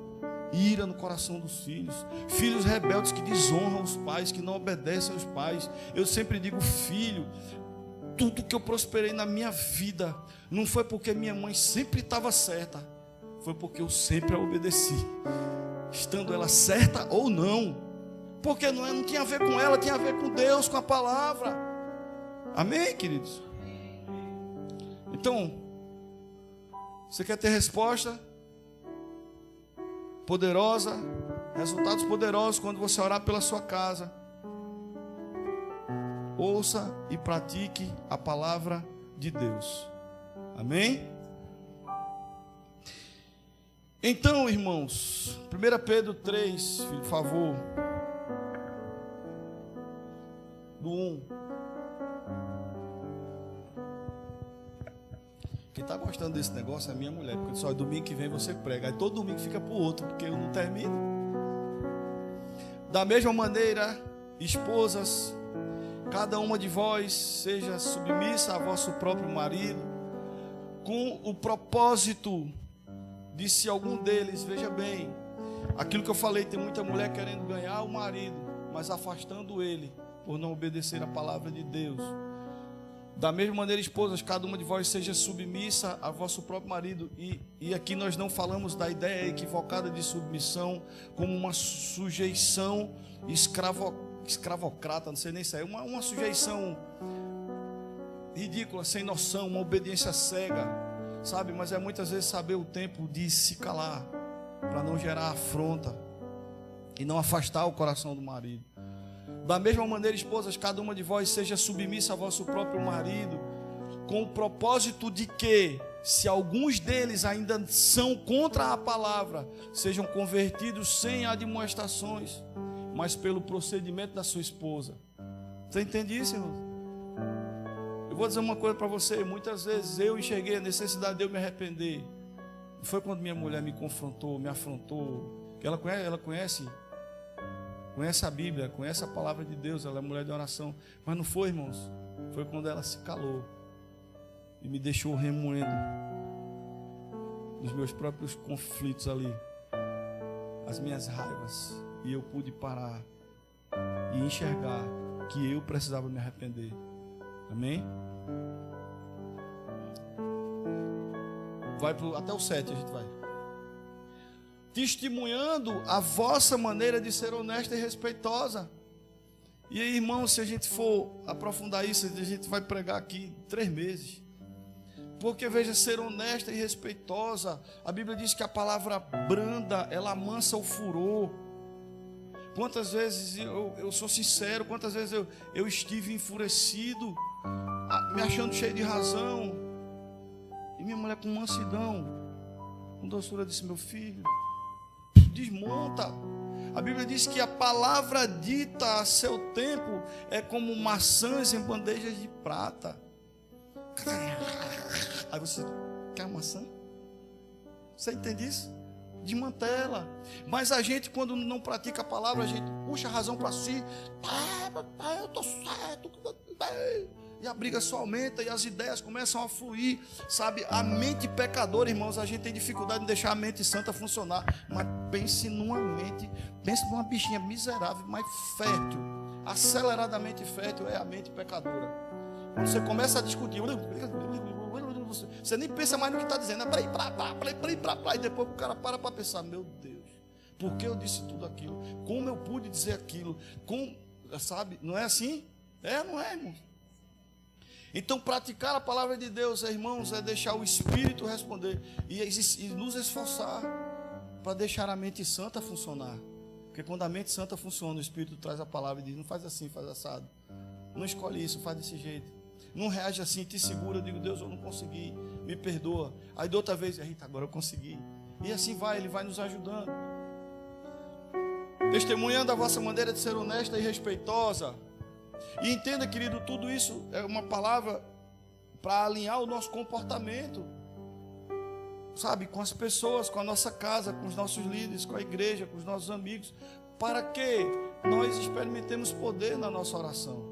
ira no coração dos filhos, filhos rebeldes que desonram os pais, que não obedecem aos pais. Eu sempre digo, filho, tudo que eu prosperei na minha vida, não foi porque minha mãe sempre estava certa, foi porque eu sempre a obedeci, estando ela certa ou não, porque não tinha a ver com ela, tinha a ver com Deus, com a palavra. Amém, queridos? Então, você quer ter resposta poderosa, resultados poderosos quando você orar pela sua casa? Ouça e pratique a palavra de Deus. Amém? Então, irmãos, 1 Pedro 3, por favor. do 1. Quem está gostando desse negócio é a minha mulher, porque só domingo que vem você prega, aí todo domingo fica para o outro, porque eu não termino. Da mesma maneira, esposas, cada uma de vós seja submissa a vosso próprio marido, com o propósito de, se algum deles, veja bem, aquilo que eu falei, tem muita mulher querendo ganhar o marido, mas afastando ele, por não obedecer a palavra de Deus. Da mesma maneira, esposas, cada uma de vós seja submissa a vosso próprio marido. E aqui nós não falamos da ideia equivocada de submissão como uma sujeição escravocrata, não sei nem se é, uma sujeição ridícula, sem noção, uma obediência cega, sabe? Mas é muitas vezes saber o tempo de se calar, para não gerar afronta e não afastar o coração do marido. Da mesma maneira, esposas, cada uma de vós seja submissa a vosso próprio marido, com o propósito de que, se alguns deles ainda são contra a palavra, sejam convertidos sem admoestações, mas pelo procedimento da sua esposa. Você entende isso, irmão? Eu vou dizer uma coisa para você. Muitas vezes eu enxerguei a necessidade de eu me arrepender. Foi quando minha mulher me confrontou, me afrontou. Ela conhece a Bíblia, conhece a palavra de Deus, ela é mulher de oração. Mas não foi, irmãos. Foi quando ela se calou e me deixou remoendo nos meus próprios conflitos ali, as minhas raivas. E eu pude parar e enxergar que eu precisava me arrepender. Amém? Vai até o 7, a gente vai. Testemunhando a vossa maneira de ser honesta e respeitosa. E aí, irmãos, se a gente for aprofundar isso, a gente vai pregar aqui 3 meses. Porque, veja, ser honesta e respeitosa, a Bíblia diz que a palavra branda, ela amansa o furor. Quantas vezes, eu sou sincero, quantas vezes eu estive enfurecido, me achando cheio de razão, e minha mulher com mansidão, com doçura disse: meu filho, desmonta. A Bíblia diz que a palavra dita a seu tempo é como maçãs em bandejas de prata. Aí você quer uma maçã? Você entende isso? Desmantela. Mas a gente, quando não pratica a palavra, a gente puxa a razão para si. Eu estou certo. E a briga só aumenta e as ideias começam a fluir, sabe? A mente pecadora, irmãos, a gente tem dificuldade em deixar a mente santa funcionar. Mas pense numa bichinha miserável, mas fértil, aceleradamente fértil é a mente pecadora. Quando você começa a discutir, você nem pensa mais no que está dizendo, e depois o cara para pensar: meu Deus, por que eu disse tudo aquilo? Como eu pude dizer aquilo? Sabe? Não é assim? Não é, irmão? Então, praticar a palavra de Deus, irmãos, é deixar o Espírito responder e nos esforçar para deixar a mente santa funcionar. Porque quando a mente santa funciona, o Espírito traz a palavra e diz: não faz assim, faz assado. Não escolhe isso, faz desse jeito. Não reage assim, te segura. Eu digo: Deus, eu não consegui, me perdoa. Aí de outra vez: eita, agora eu consegui. E assim vai, Ele vai nos ajudando. Testemunhando a vossa maneira de ser honesta e respeitosa. E entenda, querido, tudo isso é uma palavra para alinhar o nosso comportamento, sabe, com as pessoas, com a nossa casa, com os nossos líderes, com a igreja, com os nossos amigos, para que nós experimentemos poder na nossa oração,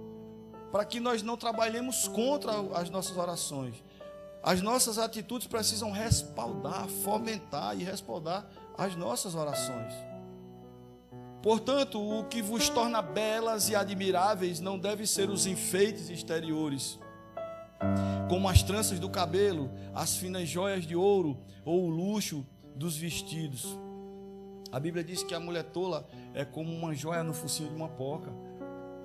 para que nós não trabalhemos contra as nossas orações. As nossas atitudes precisam respaldar, fomentar e respaldar as nossas orações. Portanto, o que vos torna belas e admiráveis não deve ser os enfeites exteriores, como as tranças do cabelo, as finas joias de ouro ou o luxo dos vestidos. A Bíblia diz que a mulher tola é como uma joia no focinho de uma porca.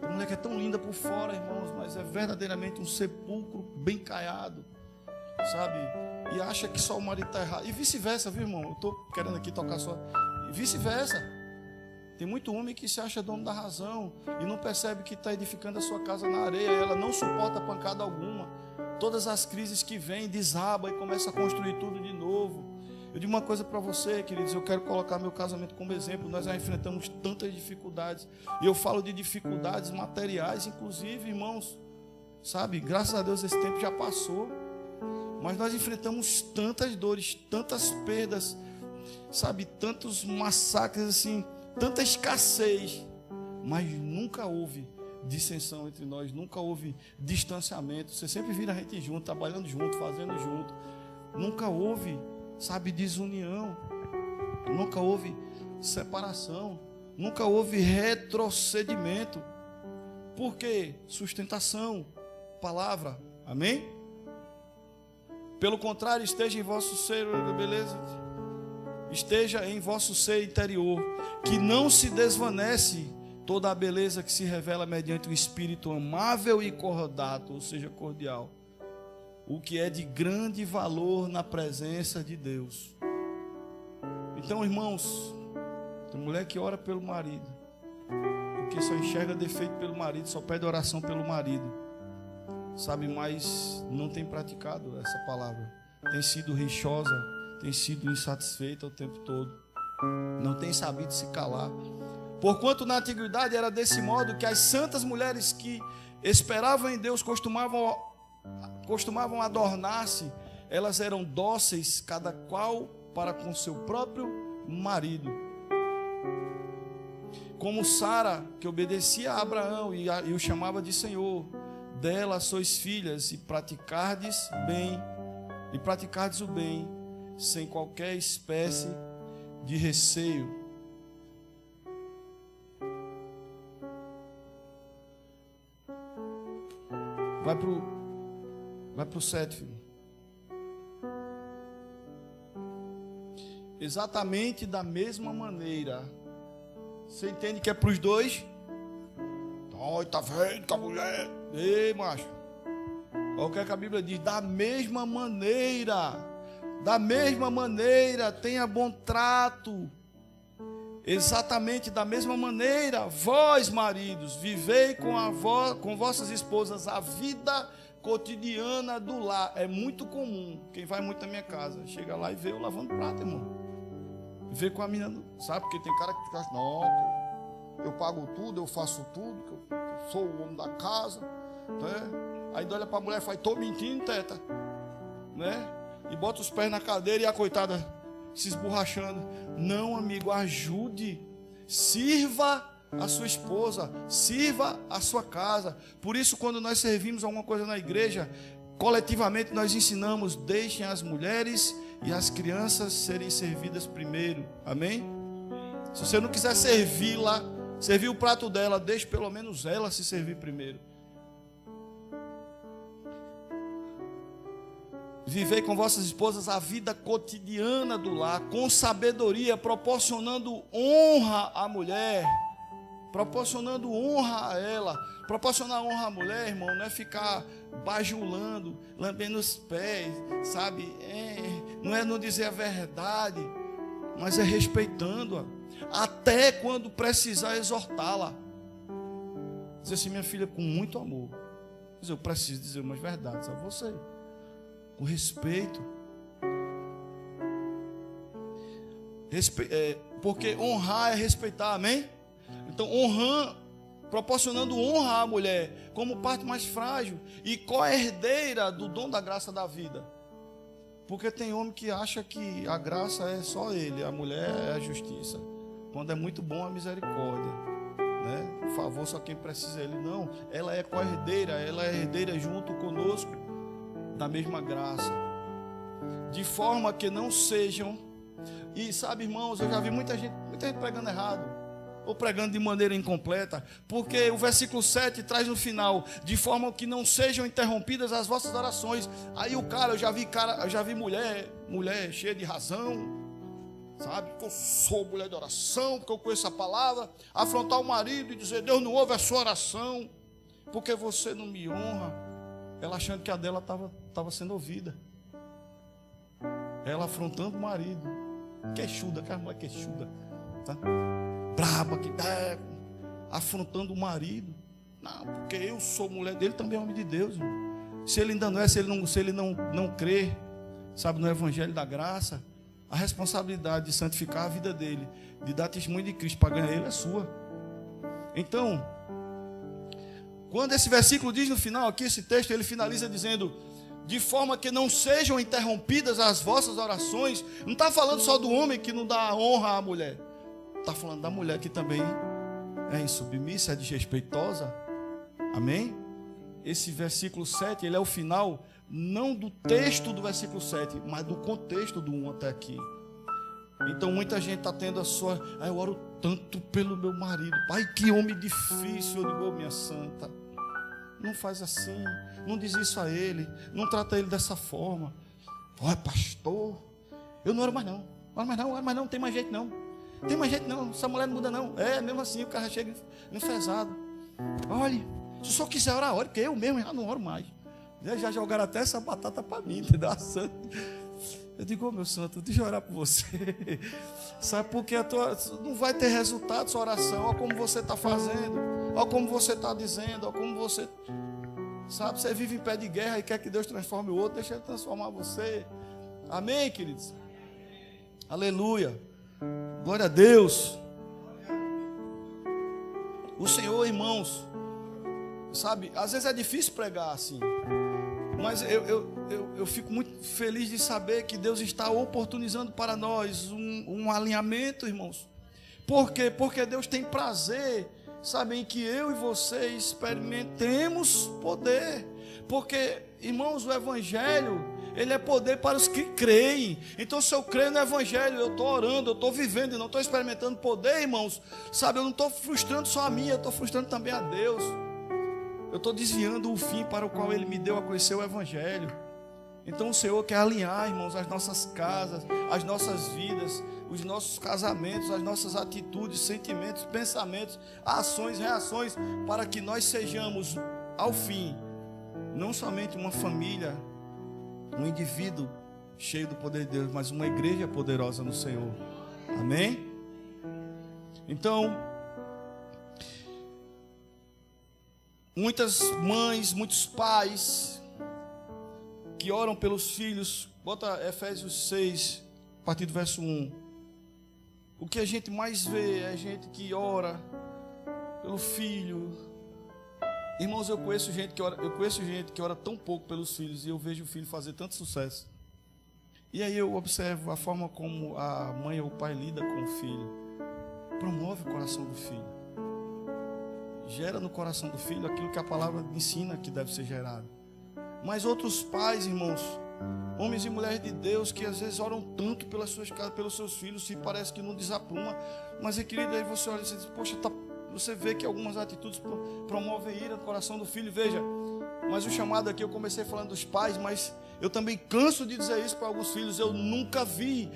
A mulher que é tão linda por fora, irmãos, mas é verdadeiramente um sepulcro bem caiado, sabe? E acha que só o marido está errado. E vice-versa, viu, irmão? Eu estou querendo aqui tocar só. E vice-versa. Tem muito homem que se acha dono da razão e não percebe que está edificando a sua casa na areia. Ela não suporta pancada alguma. Todas as crises que vêm, desaba e começa a construir tudo de novo. Eu digo uma coisa para você, queridos, eu quero colocar meu casamento como exemplo. Nós já enfrentamos tantas dificuldades, e eu falo de dificuldades materiais, inclusive, irmãos, sabe, graças a Deus esse tempo já passou, mas nós enfrentamos tantas dores, tantas perdas, sabe, tantos massacres assim, tanta escassez, mas nunca houve dissensão entre nós, nunca houve distanciamento. Você sempre vira a gente junto, trabalhando junto, fazendo junto. Nunca houve, sabe, desunião, nunca houve separação, nunca houve retrocedimento. Por quê? Sustentação, palavra, amém? Pelo contrário, esteja em vosso ser, beleza? Esteja em vosso ser interior, que não se desvanece toda a beleza que se revela mediante o Espírito amável e cordato, ou seja, cordial, o que é de grande valor na presença de Deus. Então, irmãos, tem mulher que ora pelo marido, porque só enxerga defeito pelo marido, só pede oração pelo marido, sabe, mas não tem praticado essa palavra, tem sido rixosa, tem sido insatisfeita o tempo todo, não tem sabido se calar. Porquanto na antiguidade era desse modo que as santas mulheres que esperavam em Deus costumavam adornar-se. Elas eram dóceis, cada qual para com seu próprio marido. Como Sara, que obedecia a Abraão e o chamava de Senhor. Dela sois filhas, e praticardes o bem, sem qualquer espécie de receio. Vai pro 7, filho. Exatamente da mesma maneira. Você entende que é para os dois? Ai, tá vendo que a mulher... Ei, macho. Olha o que a Bíblia diz. Da mesma maneira, tenha bom trato. Exatamente da mesma maneira, vós, maridos, vivei com vossas esposas a vida cotidiana do lar. É muito comum, quem vai muito na minha casa, chega lá e vê eu lavando prato, irmão. Vê com a menina, sabe? Porque tem cara que fica assim, não, eu pago tudo, eu faço tudo, que eu sou o homem da casa, né? Aí olha para a mulher e faz, tô mentindo, teta, né? E bota os pés na cadeira e a coitada se esborrachando. Não, amigo, ajude, sirva a sua esposa, sirva a sua casa. Por isso, quando nós servimos alguma coisa na igreja, coletivamente nós ensinamos: deixem as mulheres e as crianças serem servidas primeiro, amém? Se você não quiser servir o prato dela, deixe pelo menos ela se servir primeiro. Vivei com vossas esposas a vida cotidiana do lar, com sabedoria, proporcionando honra à mulher, proporcionando honra a ela. Proporcionar honra à mulher, irmão, não é ficar bajulando, lambendo os pés, sabe? Não é não dizer a verdade, mas é respeitando-a, até quando precisar exortá-la. Dizer assim: minha filha, com muito amor, mas eu preciso dizer umas verdades a você, com respeito, porque honrar é respeitar, amém? Então, proporcionando honra à mulher como parte mais frágil e co-herdeira do dom da graça da vida. Porque tem homem que acha que a graça é só ele, a mulher é a justiça. Quando é muito bom a misericórdia, né? Por favor, só quem precisa é ele. Não, ela é co-herdeira, ela é herdeira junto conosco da mesma graça, de forma que não sejam. E sabe, irmãos, eu já vi muita gente pregando errado, ou pregando de maneira incompleta, porque o versículo 7 traz no final: de forma que não sejam interrompidas as vossas orações. Aí o cara, eu já vi mulher cheia de razão, sabe, que eu sou mulher de oração, porque eu conheço a palavra, afrontar o marido e dizer: Deus não ouve a sua oração, porque você não me honra. Ela achando que a dela estava sendo ouvida. Ela afrontando o marido. Queixuda, aquela mulher queixuda, tá? Braba, afrontando o marido. Não, porque eu sou mulher dele, também é homem de Deus, irmão. Se ele ainda não é, se ele não crê, sabe, no evangelho da graça, a responsabilidade de santificar a vida dele, de dar testemunho de Cristo para ganhar ele, é sua. Então, quando esse versículo diz no final aqui, esse texto, ele finaliza dizendo: de forma que não sejam interrompidas as vossas orações. Não está falando só do homem que não dá honra à mulher, está falando da mulher que também é insubmissa, é desrespeitosa. Amém? Esse versículo 7, ele é o final, não do texto do versículo 7, mas do contexto do 1 até aqui. Então muita gente está tendo a sua... eu oro tanto pelo meu marido. Pai, que homem difícil. Eu digo: minha santa, não faz assim, não diz isso a ele, não trata ele dessa forma. Olha, pastor, eu não oro mais não, não tem mais jeito não. Tem mais jeito não, essa mulher não muda não. É, mesmo assim o cara chega enfesado. Olha, se o senhor quiser orar, ore, porque eu mesmo já não oro mais. Já jogaram até essa batata para mim, entendeu? Eu digo: meu santo, deixa eu orar por você. Sabe, porque não vai ter resultado sua oração. Olha como você está fazendo, olha como você está dizendo, olha como você... Sabe, você vive em pé de guerra e quer que Deus transforme o outro. Deixa Ele transformar você. Amém, queridos? Aleluia. Glória a Deus. O Senhor, irmãos, sabe, às vezes é difícil pregar assim, mas eu fico muito feliz de saber que Deus está oportunizando para nós um alinhamento, irmãos. Por quê? Porque Deus tem prazer, sabe, em que eu e você experimentemos poder. Porque, irmãos, o Evangelho, ele é poder para os que creem. Então, se eu creio no Evangelho, eu estou orando, eu estou vivendo e não estou experimentando poder, irmãos, sabe, eu não estou frustrando só a mim, eu estou frustrando também a Deus. Eu estou desviando o fim para o qual Ele me deu a conhecer o Evangelho. Então o Senhor quer alinhar, irmãos, as nossas casas, as nossas vidas, os nossos casamentos, as nossas atitudes, sentimentos, pensamentos, ações, reações, para que nós sejamos, ao fim, não somente uma família, um indivíduo cheio do poder de Deus, mas uma igreja poderosa no Senhor. Amém? Então, muitas mães, muitos pais que oram pelos filhos, bota Efésios 6, a partir do verso 1. O que a gente mais vê é gente que ora pelo filho. Irmãos, eu conheço gente que ora tão pouco pelos filhos, e eu vejo o filho fazer tanto sucesso. E aí eu observo a forma como a mãe ou o pai lida com o filho. Promove o coração do filho. Gera no coração do filho aquilo que a palavra ensina que deve ser gerado. Mas outros pais, irmãos, homens e mulheres de Deus, que às vezes oram tanto pelas suas casas, pelos seus filhos, se parece que não desapruma. Mas, querido, aí você olha e diz: poxa, você vê que algumas atitudes promovem ira no coração do filho. Veja, mas o chamado aqui, eu comecei falando dos pais, mas eu também canso de dizer isso para alguns filhos. Eu nunca vi,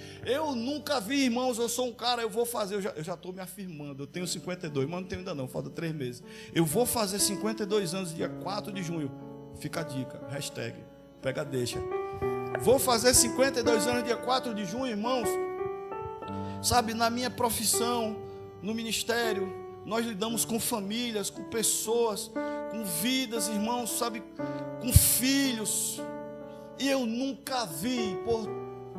irmãos. Eu sou um cara, eu vou fazer, eu já estou me afirmando. Eu tenho 52, mas não tenho ainda não, falta 3 meses. Eu vou fazer 52 anos, dia 4 de junho. Fica a dica, hashtag, pega deixa. Vou fazer 52 anos, dia 4 de junho, irmãos. Sabe, na minha profissão, no ministério, nós lidamos com famílias, com pessoas, com vidas, irmãos, sabe, com filhos. E eu nunca vi, por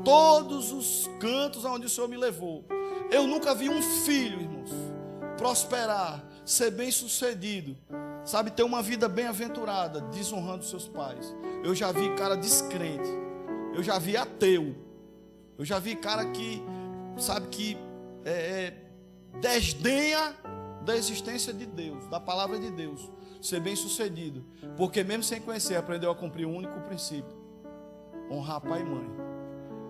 todos os cantos aonde o Senhor me levou, eu nunca vi um filho, irmãos, prosperar, ser bem sucedido, sabe, ter uma vida bem-aventurada, desonrando seus pais. Eu já vi cara descrente, eu já vi ateu, eu já vi cara que, sabe, que desdenha da existência de Deus, da palavra de Deus, ser bem-sucedido, porque mesmo sem conhecer, aprendeu a cumprir um único princípio: honrar pai e mãe.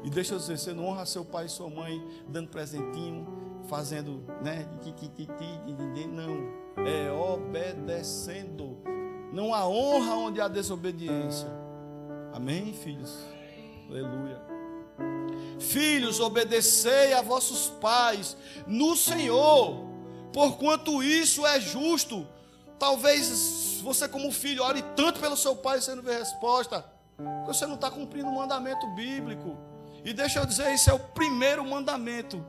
E deixa eu dizer, você não honra seu pai e sua mãe dando presentinho, fazendo, né, não, é obedecendo. Não há honra onde há desobediência. Amém, filhos? Aleluia. Filhos, obedecei a vossos pais no Senhor, porquanto isso é justo. Talvez você, como filho, ore tanto pelo seu pai e você não vê resposta, porque você não está cumprindo o mandamento bíblico. E deixa eu dizer, esse é o primeiro mandamento,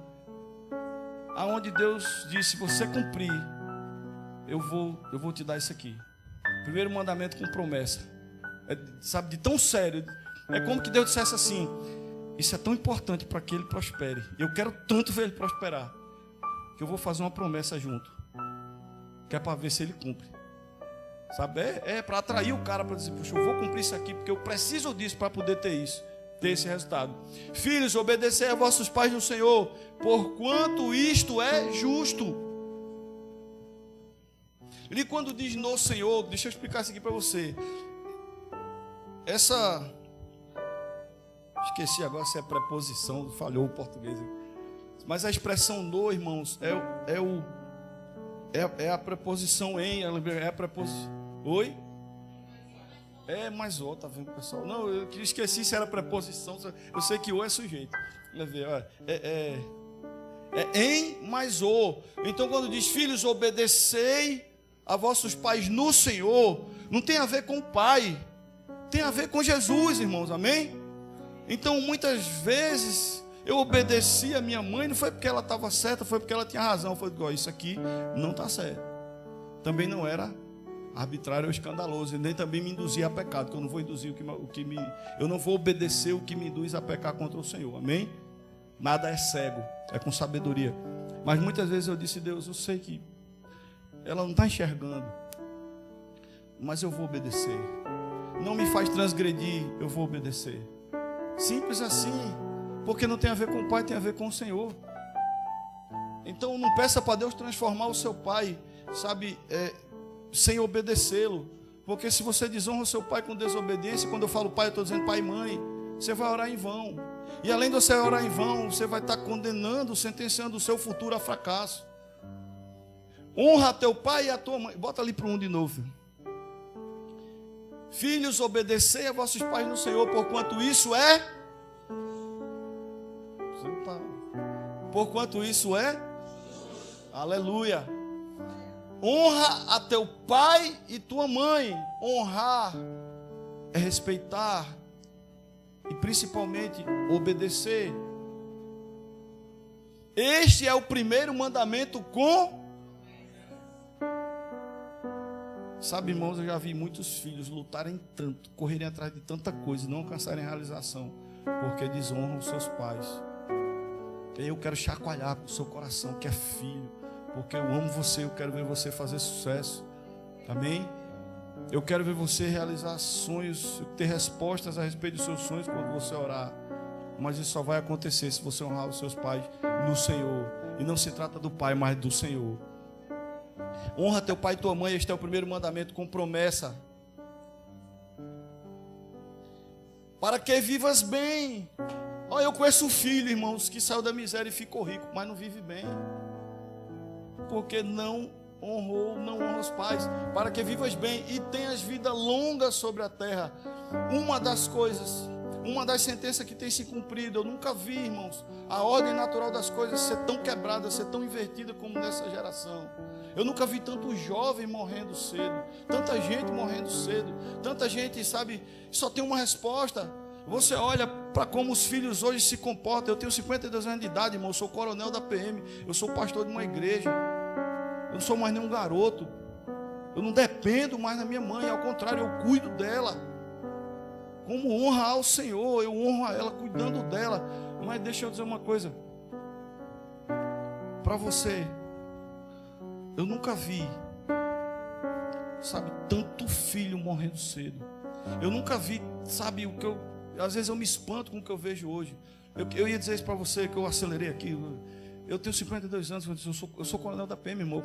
aonde Deus disse: se você cumprir, eu vou te dar isso aqui. Primeiro mandamento com promessa. Sabe, de tão sério. É como que Deus dissesse assim: Isso é tão importante para que ele prospere. Eu quero tanto ver ele prosperar, que eu vou fazer uma promessa junto, que é para ver se ele cumpre. Sabe? É para atrair o cara para dizer, puxa, eu vou cumprir isso aqui, porque eu preciso disso para poder ter isso, ter esse resultado. Filhos, obedecei a vossos pais no Senhor, porquanto isto é justo. Ele quando diz no Senhor, deixa eu explicar isso aqui para você. Esqueci agora se é preposição, falhou o português. Mas a expressão no, irmãos, é a preposição em, é a preposição. Oi? É mais o, tá vendo, pessoal? Não, eu esqueci se era preposição. Eu sei que o é sujeito. É em mais o. Então, quando diz filhos, obedecei a vossos pais no Senhor, não tem a ver com o pai, tem a ver com Jesus, irmãos, amém? Então, muitas vezes eu obedeci a minha mãe, não foi porque ela estava certa, foi porque ela tinha razão. Foi igual, isso aqui não está certo. Também não era arbitrário ou escandaloso, e nem também me induzia a pecado, que eu não vou induzir eu não vou obedecer o que me induz a pecar contra o Senhor, amém? Nada é cego, é com sabedoria. Mas muitas vezes eu disse, Deus, eu sei que ela não está enxergando, mas eu vou obedecer. Não me faz transgredir, eu vou obedecer. Simples assim, porque não tem a ver com o pai, tem a ver com o Senhor. Então não peça para Deus transformar o seu pai, sabe, sem obedecê-lo. Porque se você desonra o seu pai com desobediência, quando eu falo pai, eu estou dizendo pai e mãe, você vai orar em vão. E além de você orar em vão, você vai estar condenando, sentenciando o seu futuro a fracasso. Honra teu pai e a tua mãe. Bota ali para um de novo. Filhos, obedecei a vossos pais no Senhor, porquanto isso é. Porquanto isso é. Aleluia. Honra a teu pai e tua mãe. Honrar é respeitar e principalmente obedecer. Este é o primeiro mandamento com. Sabe, irmãos, eu já vi muitos filhos lutarem tanto, correrem atrás de tanta coisa e não alcançarem realização, porque desonram os seus pais. Eu quero chacoalhar com o seu coração, que é filho, porque eu amo você, eu quero ver você fazer sucesso. Amém? Eu quero ver você realizar sonhos, ter respostas a respeito dos seus sonhos quando você orar. Mas isso só vai acontecer se você honrar os seus pais no Senhor. E não se trata do pai, mas do Senhor. Honra teu pai e tua mãe, este é o primeiro mandamento com promessa. Para que vivas bem. Olha, eu conheço um filho, irmãos, que saiu da miséria e ficou rico, mas não vive bem. Porque não honra os pais. Para que vivas bem e tenhas vida longa sobre a terra. Uma das sentenças que tem se cumprido, eu nunca vi, irmãos, a ordem natural das coisas ser tão quebrada, ser tão invertida como nessa geração. Eu nunca vi tanto jovem morrendo cedo, tanta gente morrendo cedo, tanta gente, sabe, só tem uma resposta. Você olha para como os filhos hoje se comportam. Eu tenho 52 anos de idade, irmão, eu sou coronel da PM, eu sou pastor de uma igreja, eu não sou mais nenhum garoto, eu não dependo mais da minha mãe, ao contrário, eu cuido dela, como honra ao Senhor, eu honro a ela, cuidando dela. Mas deixa eu dizer uma coisa para você, eu nunca vi, sabe, tanto filho morrendo cedo. Eu nunca vi, sabe, o que às vezes eu me espanto com o que eu vejo hoje. Eu ia dizer isso para você, que eu acelerei aqui. Eu tenho 52 anos, eu sou coronel da PM, irmão.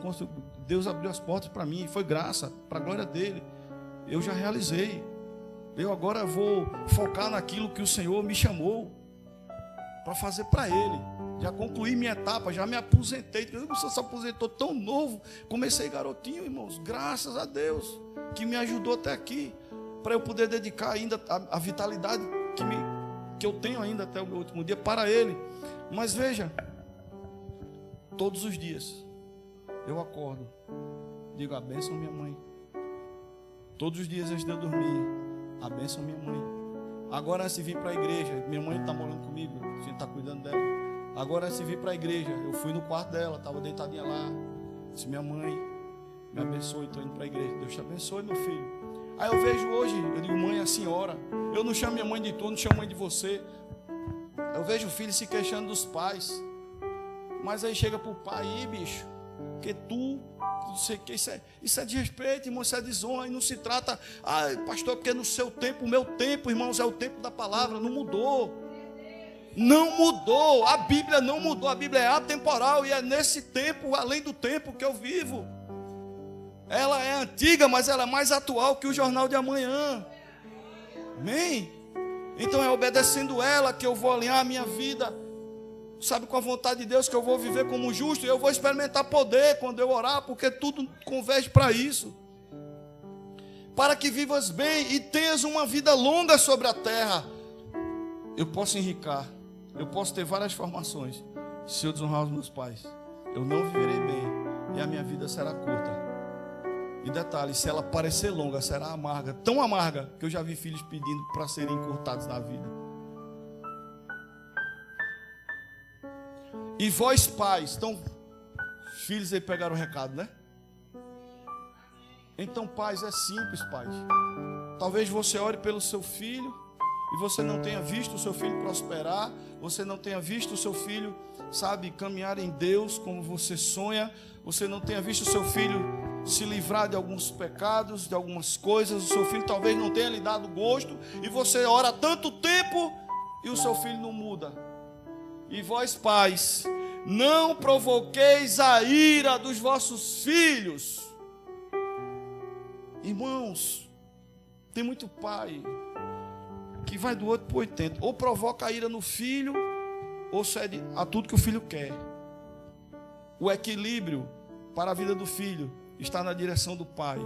Deus abriu as portas para mim, foi graça, para a glória dele. Eu já realizei. Eu agora vou focar naquilo que o Senhor me chamou para fazer para Ele. Já concluí minha etapa, já me aposentei. Você se aposentou tão novo. Comecei garotinho, irmãos. Graças a Deus que me ajudou até aqui, para eu poder dedicar ainda a vitalidade que eu tenho ainda até o meu último dia para Ele. Mas veja, todos os dias eu acordo, digo a bênção minha mãe. Todos os dias antes de eu dormir, a bênção minha mãe. Agora antes de vir para a igreja, minha mãe está morando comigo, a gente está cuidando dela. Agora antes de vir para a igreja, eu fui no quarto dela, estava deitadinha lá. Disse, minha mãe, me abençoe, estou indo para a igreja. Deus te abençoe, meu filho. Aí eu vejo hoje, eu digo, mãe, a senhora. Eu não chamo minha mãe de tu, não chamo mãe de você. Eu vejo o filho se queixando dos pais. Mas aí chega para o pai, aí, bicho, porque tu, não sei o que, isso é desrespeito, irmão, isso é desonra. E não se trata, pastor, porque no seu tempo, o meu tempo, irmãos, é o tempo da palavra, não mudou. Não mudou, a Bíblia não mudou, a Bíblia é atemporal e é nesse tempo, além do tempo que eu vivo. Ela é antiga, mas ela é mais atual que o jornal de amanhã. Amém? Então é obedecendo ela que eu vou alinhar a minha vida, sabe, com a vontade de Deus, que eu vou viver como justo, e eu vou experimentar poder quando eu orar, porque tudo converge para isso. Para que vivas bem e tenhas uma vida longa sobre a terra. Eu posso enricar, eu posso ter várias formações. Se eu desonrar os meus pais, eu não viverei bem e a minha vida será curta. E detalhe, se ela parecer longa, será amarga, tão amarga que eu já vi filhos pedindo para serem encurtados na vida. E vós pais, então, filhos aí pegaram o recado, né? Então, pais, é simples, pais. Talvez você ore pelo seu filho e você não tenha visto o seu filho prosperar, você não tenha visto o seu filho, sabe, caminhar em Deus como você sonha, você não tenha visto o seu filho se livrar de alguns pecados, de algumas coisas, o seu filho talvez não tenha lhe dado gosto, e você ora há tanto tempo e o seu filho não muda. E vós pais, não provoqueis a ira dos vossos filhos. Irmãos, tem muito pai que vai do 8 para o 80, ou provoca a ira no filho, ou cede a tudo que o filho quer. O equilíbrio para a vida do filho está na direção do pai.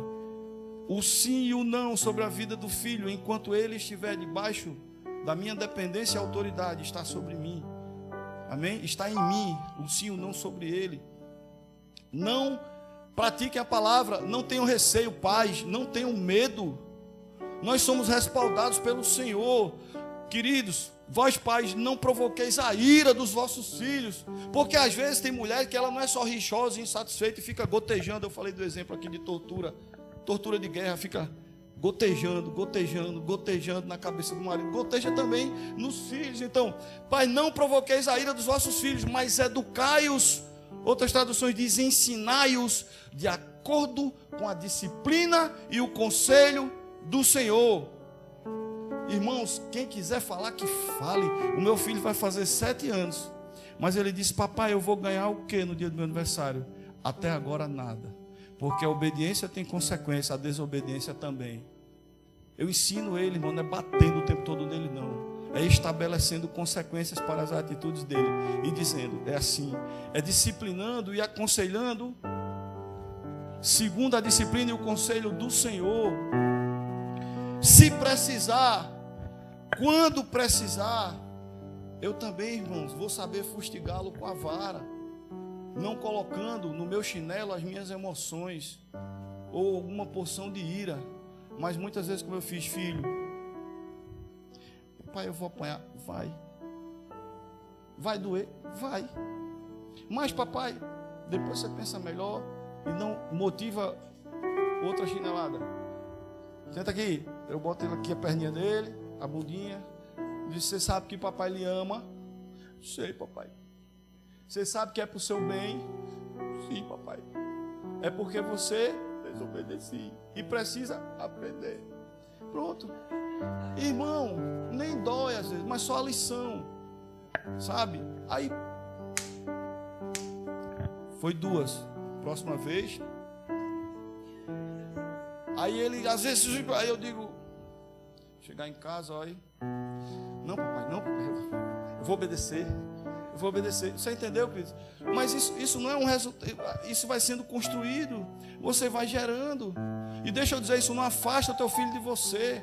O sim e o não sobre a vida do filho, enquanto ele estiver debaixo da minha dependência e autoridade, está sobre mim. Amém? Está em mim, o sim e o não sobre ele. Não pratiquem a palavra, não tenham receio, pais, não tenham medo. Nós somos respaldados pelo Senhor. Queridos, vós pais, não provoqueis a ira dos vossos filhos, porque às vezes tem mulher que ela não é só rixosa e insatisfeita e fica gotejando. Eu falei do exemplo aqui de tortura de guerra, fica gotejando na cabeça do marido, goteja também nos filhos. Então, pai, não provoqueis a ira dos vossos filhos, mas educai-os. Outras traduções dizem ensinai-os de acordo com a disciplina e o conselho do Senhor. Irmãos, quem quiser falar, que fale. O meu filho vai fazer 7 anos, mas ele disse: papai, eu vou ganhar o que no dia do meu aniversário? Até agora nada, porque a obediência tem consequência, a desobediência também. Eu ensino ele, irmão, não é batendo o tempo todo nele, não. É estabelecendo consequências para as atitudes dele e dizendo: é assim, é disciplinando e aconselhando segundo a disciplina e o conselho do Senhor. Se precisar, quando precisar, eu também, irmãos, vou saber fustigá-lo com a vara, não colocando no meu chinelo as minhas emoções ou alguma porção de ira. Mas muitas vezes, como eu fiz, filho, pai, eu vou apanhar, vai doer, vai, mas papai, depois você pensa melhor e não motiva outra chinelada. Senta aqui, eu boto ele aqui, a perninha dele, a bundinha. Diz: você sabe que papai lhe ama? Sei, papai. Você sabe que é para o seu bem? Sim, papai. É porque você desobedeceu e precisa aprender. Pronto. Irmão, nem dói às vezes, mas só a lição, sabe? Aí foi 2. Próxima vez. Aí ele, às vezes, aí eu digo, chegar em casa, olha, não, papai, eu vou obedecer. Você entendeu, querido? Mas isso não é um resultado, isso vai sendo construído, você vai gerando. E deixa eu dizer, isso não afasta o teu filho de você.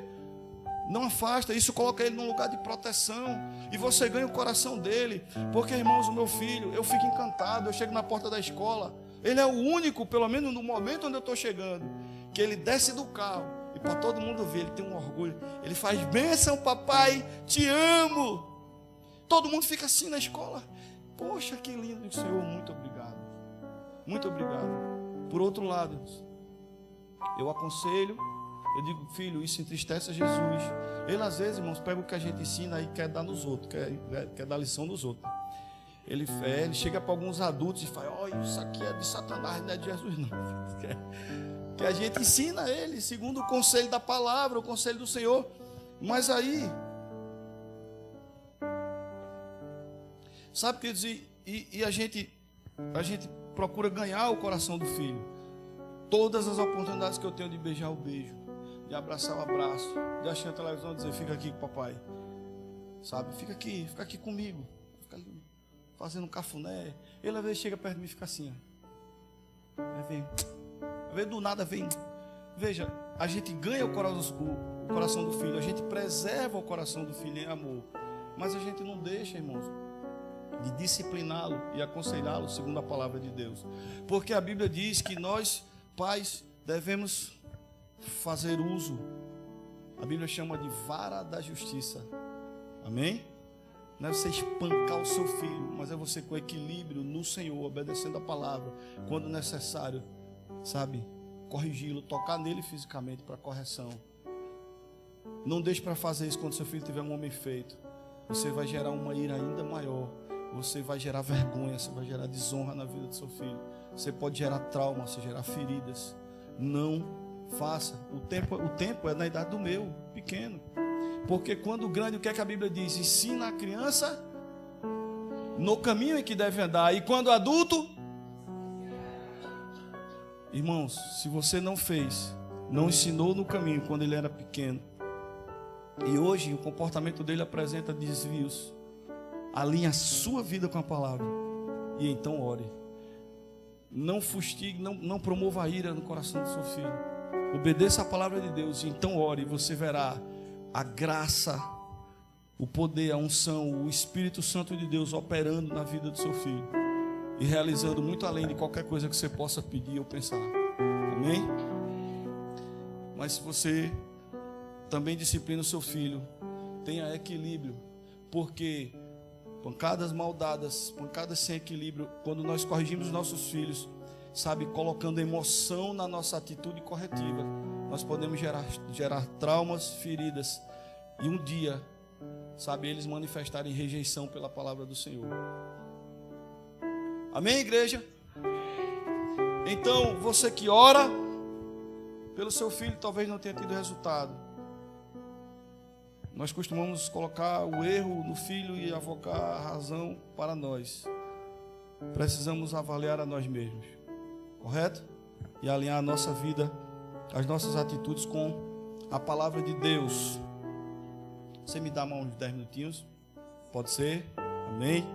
Não afasta, isso coloca ele num lugar de proteção. E você ganha o coração dele. Porque, irmãos, o meu filho, eu fico encantado. Eu chego na porta da escola, ele é o único, pelo menos no momento onde eu estou chegando, que ele desce do carro e para todo mundo ver, ele tem um orgulho. Ele faz: bênção, papai, te amo. Todo mundo fica assim na escola. Poxa, que lindo, Senhor, muito obrigado. Muito obrigado. Por outro lado, eu aconselho, Eu digo, filho, isso entristece a Jesus. Ele às vezes, irmãos, pega o que a gente ensina e quer dar nos outros, quer dar lição nos outros. Ele chega para alguns adultos e fala, olha, isso aqui é de Satanás, não é de Jesus não. Que a gente ensina ele, segundo o conselho da palavra, o conselho do Senhor. Mas aí, sabe o que eu dizer? E a gente procura ganhar o coração do filho. Todas as oportunidades que eu tenho de beijar o beijo, de abraçar o abraço, de achar a televisão e dizer, fica aqui com o papai. Sabe, fica aqui comigo. Fica ali fazendo um cafuné. Ele às vezes chega perto de mim e fica assim, ó. Aí vem do nada, vem. Veja, a gente ganha o coração do filho, a gente preserva o coração do filho em amor, mas a gente não deixa, irmãos, de discipliná-lo e aconselhá-lo segundo a palavra de Deus, porque a Bíblia diz que nós, pais, devemos fazer uso, a Bíblia chama de vara da justiça, amém? Não é você espancar o seu filho, mas é você com equilíbrio no Senhor, obedecendo a palavra, quando necessário, sabe, corrigi-lo, tocar nele fisicamente para correção. Não deixe para fazer isso quando seu filho tiver um homem feito. Você vai gerar uma ira ainda maior. Você vai gerar vergonha, você vai gerar desonra na vida do seu filho. Você pode gerar trauma, você gerar feridas. Não faça. O tempo é na idade do meu, pequeno. Porque quando grande, o que é que a Bíblia diz? Ensina a criança no caminho em que deve andar. E quando adulto, irmãos, se você não fez, não ensinou no caminho quando ele era pequeno, e hoje o comportamento dele apresenta desvios, alinhe a sua vida com a palavra, e então ore. Não fustigue, não promova a ira no coração do seu filho. Obedeça a palavra de Deus, e então ore, e você verá a graça, o poder, a unção, o Espírito Santo de Deus operando na vida do seu filho e realizando muito além de qualquer coisa que você possa pedir ou pensar. Amém? Mas se você também disciplina o seu filho, tenha equilíbrio, porque pancadas mal dadas, pancadas sem equilíbrio, quando nós corrigimos nossos filhos, sabe, colocando emoção na nossa atitude corretiva, nós podemos gerar traumas, feridas, e um dia, sabe, eles manifestarem rejeição pela palavra do Senhor. Amém, igreja? Então, você que ora pelo seu filho, talvez não tenha tido resultado. Nós costumamos colocar o erro no filho e avocar a razão para nós. Precisamos avaliar a nós mesmos, correto? E alinhar a nossa vida, as nossas atitudes com a palavra de Deus. Você me dá uns 10 minutinhos? Pode ser? Amém?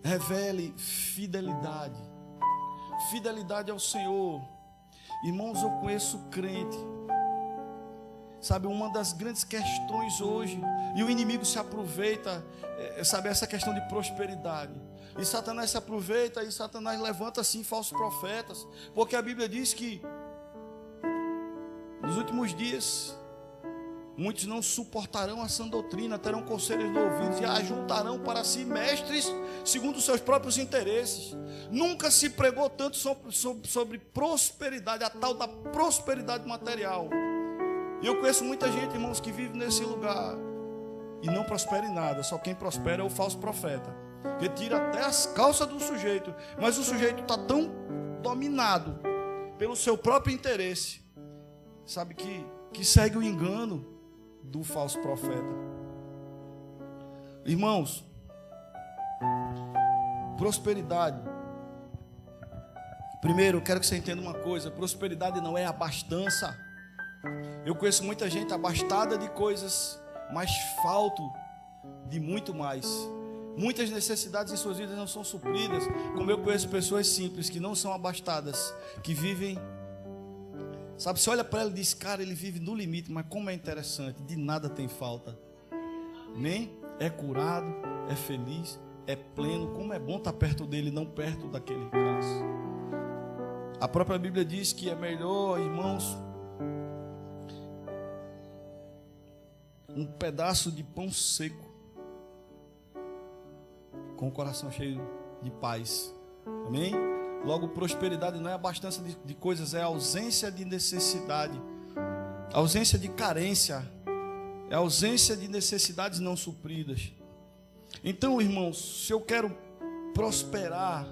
Revele fidelidade. Fidelidade ao Senhor. Irmãos, eu conheço crente. Sabe, uma das grandes questões hoje, e o inimigo se aproveita, sabe, essa questão de prosperidade. E Satanás se aproveita, e Satanás levanta assim falsos profetas, porque a Bíblia diz que nos últimos dias muitos não suportarão a sã doutrina, terão conselhos no ouvido e ajuntarão para si mestres segundo os seus próprios interesses. Nunca se pregou tanto sobre prosperidade, a tal da prosperidade material. E eu conheço muita gente, irmãos, que vive nesse lugar e não prospera em nada. Só quem prospera é o falso profeta, que tira até as calças do sujeito, mas o sujeito está tão dominado pelo seu próprio interesse, sabe, que segue o engano do falso profeta. Irmãos, prosperidade. Primeiro, eu quero que você entenda uma coisa: prosperidade não é abastança. Eu conheço muita gente abastada de coisas, mas falto de muito mais. Muitas necessidades em suas vidas não são supridas, como eu conheço pessoas simples que não são abastadas, que vivem, sabe, você olha para ela e diz, cara, ele vive no limite, mas como é interessante, de nada tem falta. Amém? É curado, é feliz, é pleno. Como é bom estar perto dele, não perto daquele ricaço. A própria Bíblia diz que é melhor, irmãos, um pedaço de pão seco com o coração cheio de paz, amém? Logo, prosperidade não é abastança de coisas, é ausência de necessidade, ausência de carência, é ausência de necessidades não supridas. Então, irmãos, se eu quero prosperar,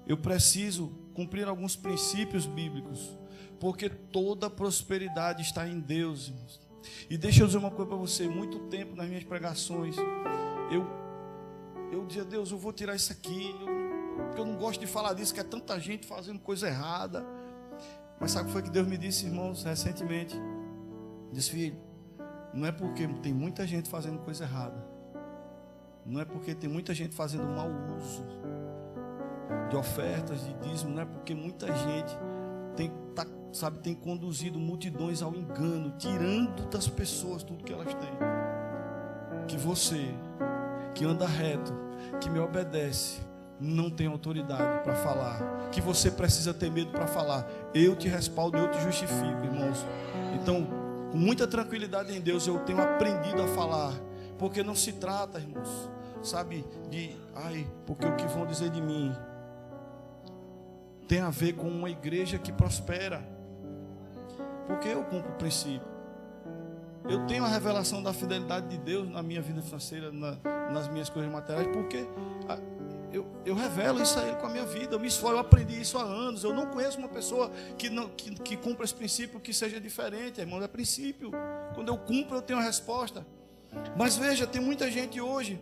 eu preciso cumprir alguns princípios bíblicos, porque toda prosperidade está em Deus, irmãos. E deixa eu dizer uma coisa para você, muito tempo nas minhas pregações, eu dizia, Deus, eu vou tirar isso aqui, porque eu não gosto de falar disso, que é tanta gente fazendo coisa errada. Mas sabe o que foi que Deus me disse, irmãos, recentemente? Disse, filho, não é porque tem muita gente fazendo coisa errada, não é porque tem muita gente fazendo mau uso de ofertas, de dízimo, não é porque muita gente tem conduzido multidões ao engano, tirando das pessoas tudo que elas têm. Que você, que anda reto, que me obedece, não tem autoridade para falar, que você precisa ter medo para falar. Eu te respaldo, eu te justifico, irmãos. Então, com muita tranquilidade em Deus, eu tenho aprendido a falar, porque não se trata, irmãos, sabe, porque o que vão dizer de mim tem a ver com uma igreja que prospera, porque eu cumpro o princípio. Eu tenho a revelação da fidelidade de Deus na minha vida financeira, nas minhas coisas materiais, porque eu revelo isso a Ele com a minha vida. Eu aprendi isso há anos. Eu não conheço uma pessoa que cumpra esse princípio que seja diferente, irmão. É princípio. Quando eu cumpro, eu tenho a resposta. Mas veja, tem muita gente hoje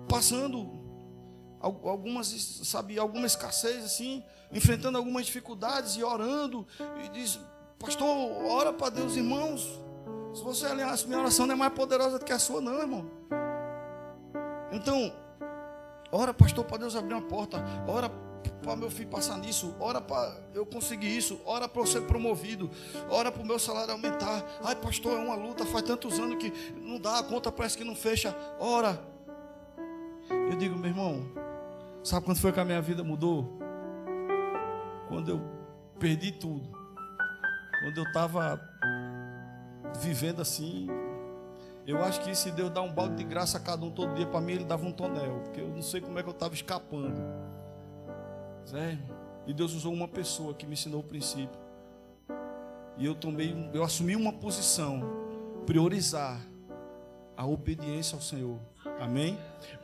passando alguma escassez assim, enfrentando algumas dificuldades e orando, e diz, pastor, ora para Deus, irmãos. Se você alinhasse, minha oração não é mais poderosa do que a sua, não, irmão. Então, ora, pastor, para Deus abrir uma porta, ora para meu filho passar nisso, ora para eu conseguir isso, ora para eu ser promovido, ora para o meu salário aumentar. Ai, pastor, é uma luta, faz tantos anos que não dá, a conta parece que não fecha. Ora. Eu digo, meu irmão, sabe quando foi que a minha vida mudou? Quando eu perdi tudo, quando eu estava vivendo assim. Eu acho que se Deus dá um balde de graça a cada um todo dia, para mim Ele dava um tonel, porque eu não sei como é que eu estava escapando. E Deus usou uma pessoa que me ensinou o princípio, e eu assumi uma posição, priorizar a obediência ao Senhor. Amém?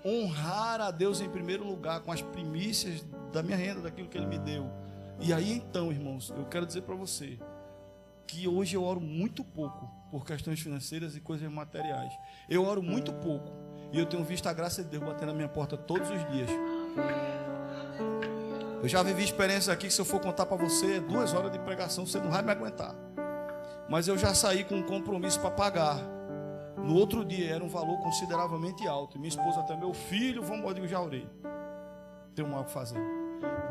Honrar a Deus em primeiro lugar, com as primícias da minha renda, daquilo que Ele me deu. E aí então, irmãos, eu quero dizer para você que hoje eu oro muito pouco por questões financeiras e coisas materiais. Eu oro muito pouco, e eu tenho visto a graça de Deus bater na minha porta todos os dias. Eu já vivi experiências aqui que, se eu for contar para você, 2 horas de pregação, você não vai me aguentar. Mas eu já saí com um compromisso para pagar. No outro dia era um valor consideravelmente alto. Minha esposa, até meu filho, eu digo, já orei. Tenho mal o que fazer.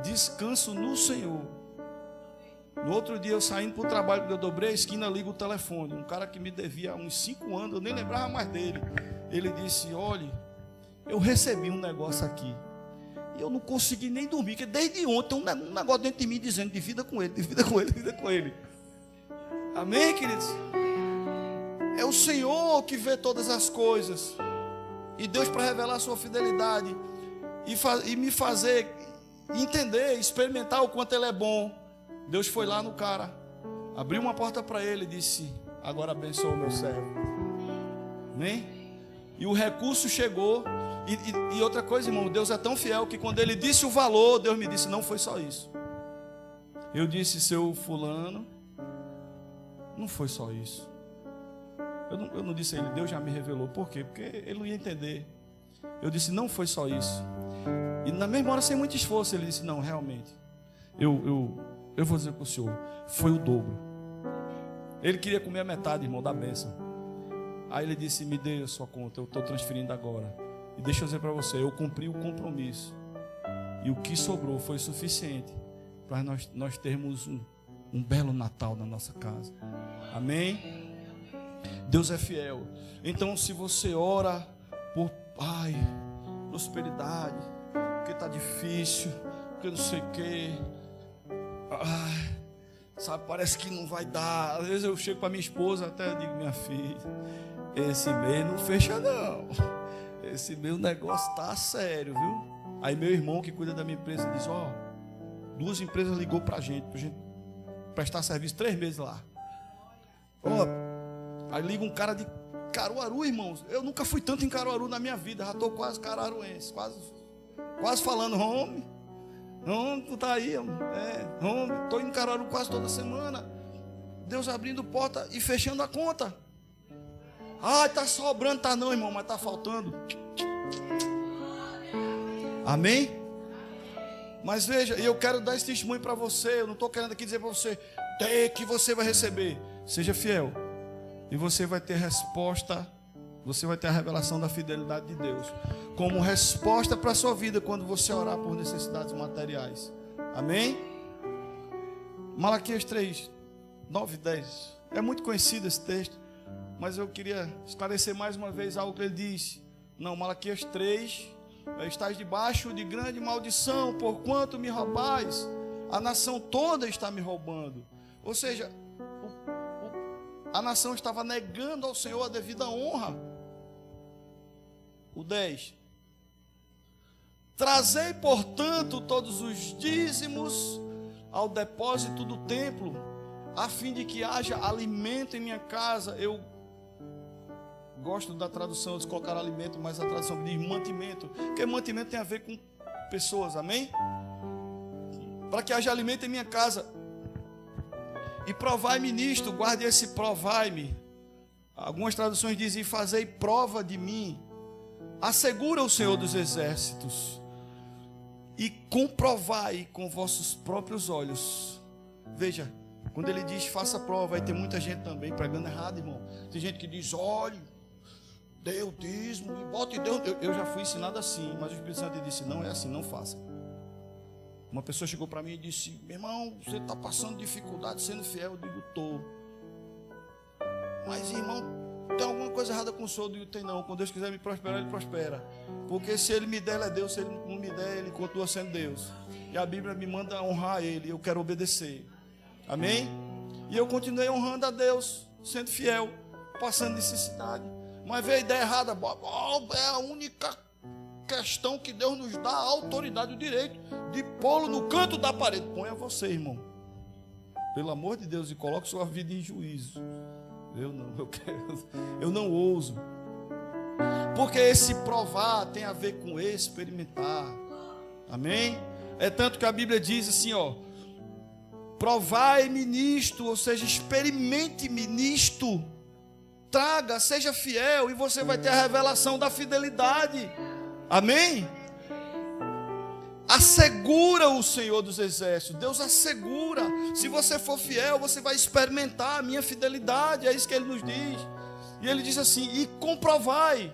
Descanso no Senhor. No outro dia, eu saindo para o trabalho, quando eu dobrei a esquina, ligo o telefone. Um cara que me devia há uns 5 anos, eu nem lembrava mais dele. Ele disse, olha, eu recebi um negócio aqui, e eu não consegui nem dormir, porque desde ontem um negócio dentro de mim dizendo, divida com ele, divida com ele, divida com ele. Amém, queridos? É o Senhor que vê todas as coisas. E Deus, para revelar a sua fidelidade e me fazer entender, experimentar o quanto Ele é bom, Deus foi lá no cara, abriu uma porta para ele e disse, agora abençoa o meu servo. Amém? E o recurso chegou. E outra coisa, irmão, Deus é tão fiel que quando Ele disse o valor, Deus me disse, não foi só isso. Eu disse, seu fulano, não foi só isso. Eu não disse a ele, Deus já me revelou. Por quê? Porque ele não ia entender. Eu disse, não foi só isso. E na mesma hora, sem muito esforço, ele disse, não, realmente, eu vou dizer para o senhor, foi o dobro. Ele queria comer a metade, irmão, da bênção. Aí ele disse, me dê a sua conta, eu estou transferindo agora. E deixa eu dizer para você, eu cumpri o compromisso. E o que sobrou foi suficiente para nós termos um belo Natal na nossa casa. Amém? Deus é fiel. Então, se você ora por prosperidade, porque está difícil, porque não sei o quê, sabe, parece que não vai dar. Às vezes eu chego para minha esposa, até digo, minha filha, esse mês não fecha não. esse meu negócio tá sério, viu? Aí meu irmão que cuida da minha empresa diz, duas empresas ligou pra gente prestar serviço 3 meses lá. Aí liga um cara de Caruaru, irmãos. Eu nunca fui tanto em Caruaru na minha vida, já estou quase caruaruense, quase falando, homem, tu tá aí, homem, estou indo em Caruaru quase toda semana. Deus abrindo porta e fechando a conta. Tá sobrando, tá não, irmão, mas tá faltando. Amém? Mas veja, eu quero dar esse testemunho para você. Eu não estou querendo aqui dizer para você que você vai receber. Seja fiel e você vai ter resposta. Você vai ter a revelação da fidelidade de Deus como resposta para a sua vida quando você orar por necessidades materiais. Amém? Malaquias 3, 9 e 10. É muito conhecido esse texto, mas eu queria esclarecer mais uma vez algo que ele diz. Não, Malaquias 3: estás debaixo de grande maldição, porquanto me roubais, a nação toda está me roubando. Ou seja, a nação estava negando ao Senhor a devida honra. O 10: trazei, portanto, todos os dízimos ao depósito do templo, a fim de que haja alimento em minha casa. Eu gosto da tradução de colocar alimento, mas a tradução diz mantimento, porque mantimento tem a ver com pessoas, amém? Para que haja alimento em minha casa. E provai-me nisto, guarde esse provai-me. Algumas traduções dizem, fazei prova de mim. Assegura o Senhor dos exércitos, e comprovai com vossos próprios olhos. Veja, quando ele diz faça prova, vai ter muita gente também pregando errado, irmão. Tem gente que diz, olhe, dê o dízimo e bote Deus. Eu já fui ensinado assim, mas o Espírito Santo disse, não é assim, não faça. Uma pessoa chegou para mim e disse, meu irmão, você está passando dificuldade sendo fiel. Eu digo, estou. Mas irmão, tem alguma coisa errada com o senhor? Eu digo, tem não. Quando Deus quiser me prosperar, Ele prospera. Porque se Ele me der, Ele é Deus. Se Ele não me der, Ele continua sendo Deus. E a Bíblia me manda honrar Ele, eu quero obedecer. Amém? E eu continuei honrando a Deus, sendo fiel, passando necessidade. Mas veio a ideia errada. É a única questão que Deus nos dá a autoridade, o direito de pô-lo no canto da parede. Ponha você, irmão, pelo amor de Deus, e coloque sua vida em juízo. Eu não ouso. Porque esse provar tem a ver com experimentar. Amém? É tanto que a Bíblia diz assim, provai-me nisto, ou seja, experimente-me nisto. Traga, seja fiel, e você vai ter a revelação da fidelidade. Amém? Assegura o Senhor dos exércitos. Deus assegura. Se você for fiel, você vai experimentar a minha fidelidade. É isso que Ele nos diz. E Ele diz assim, e comprovai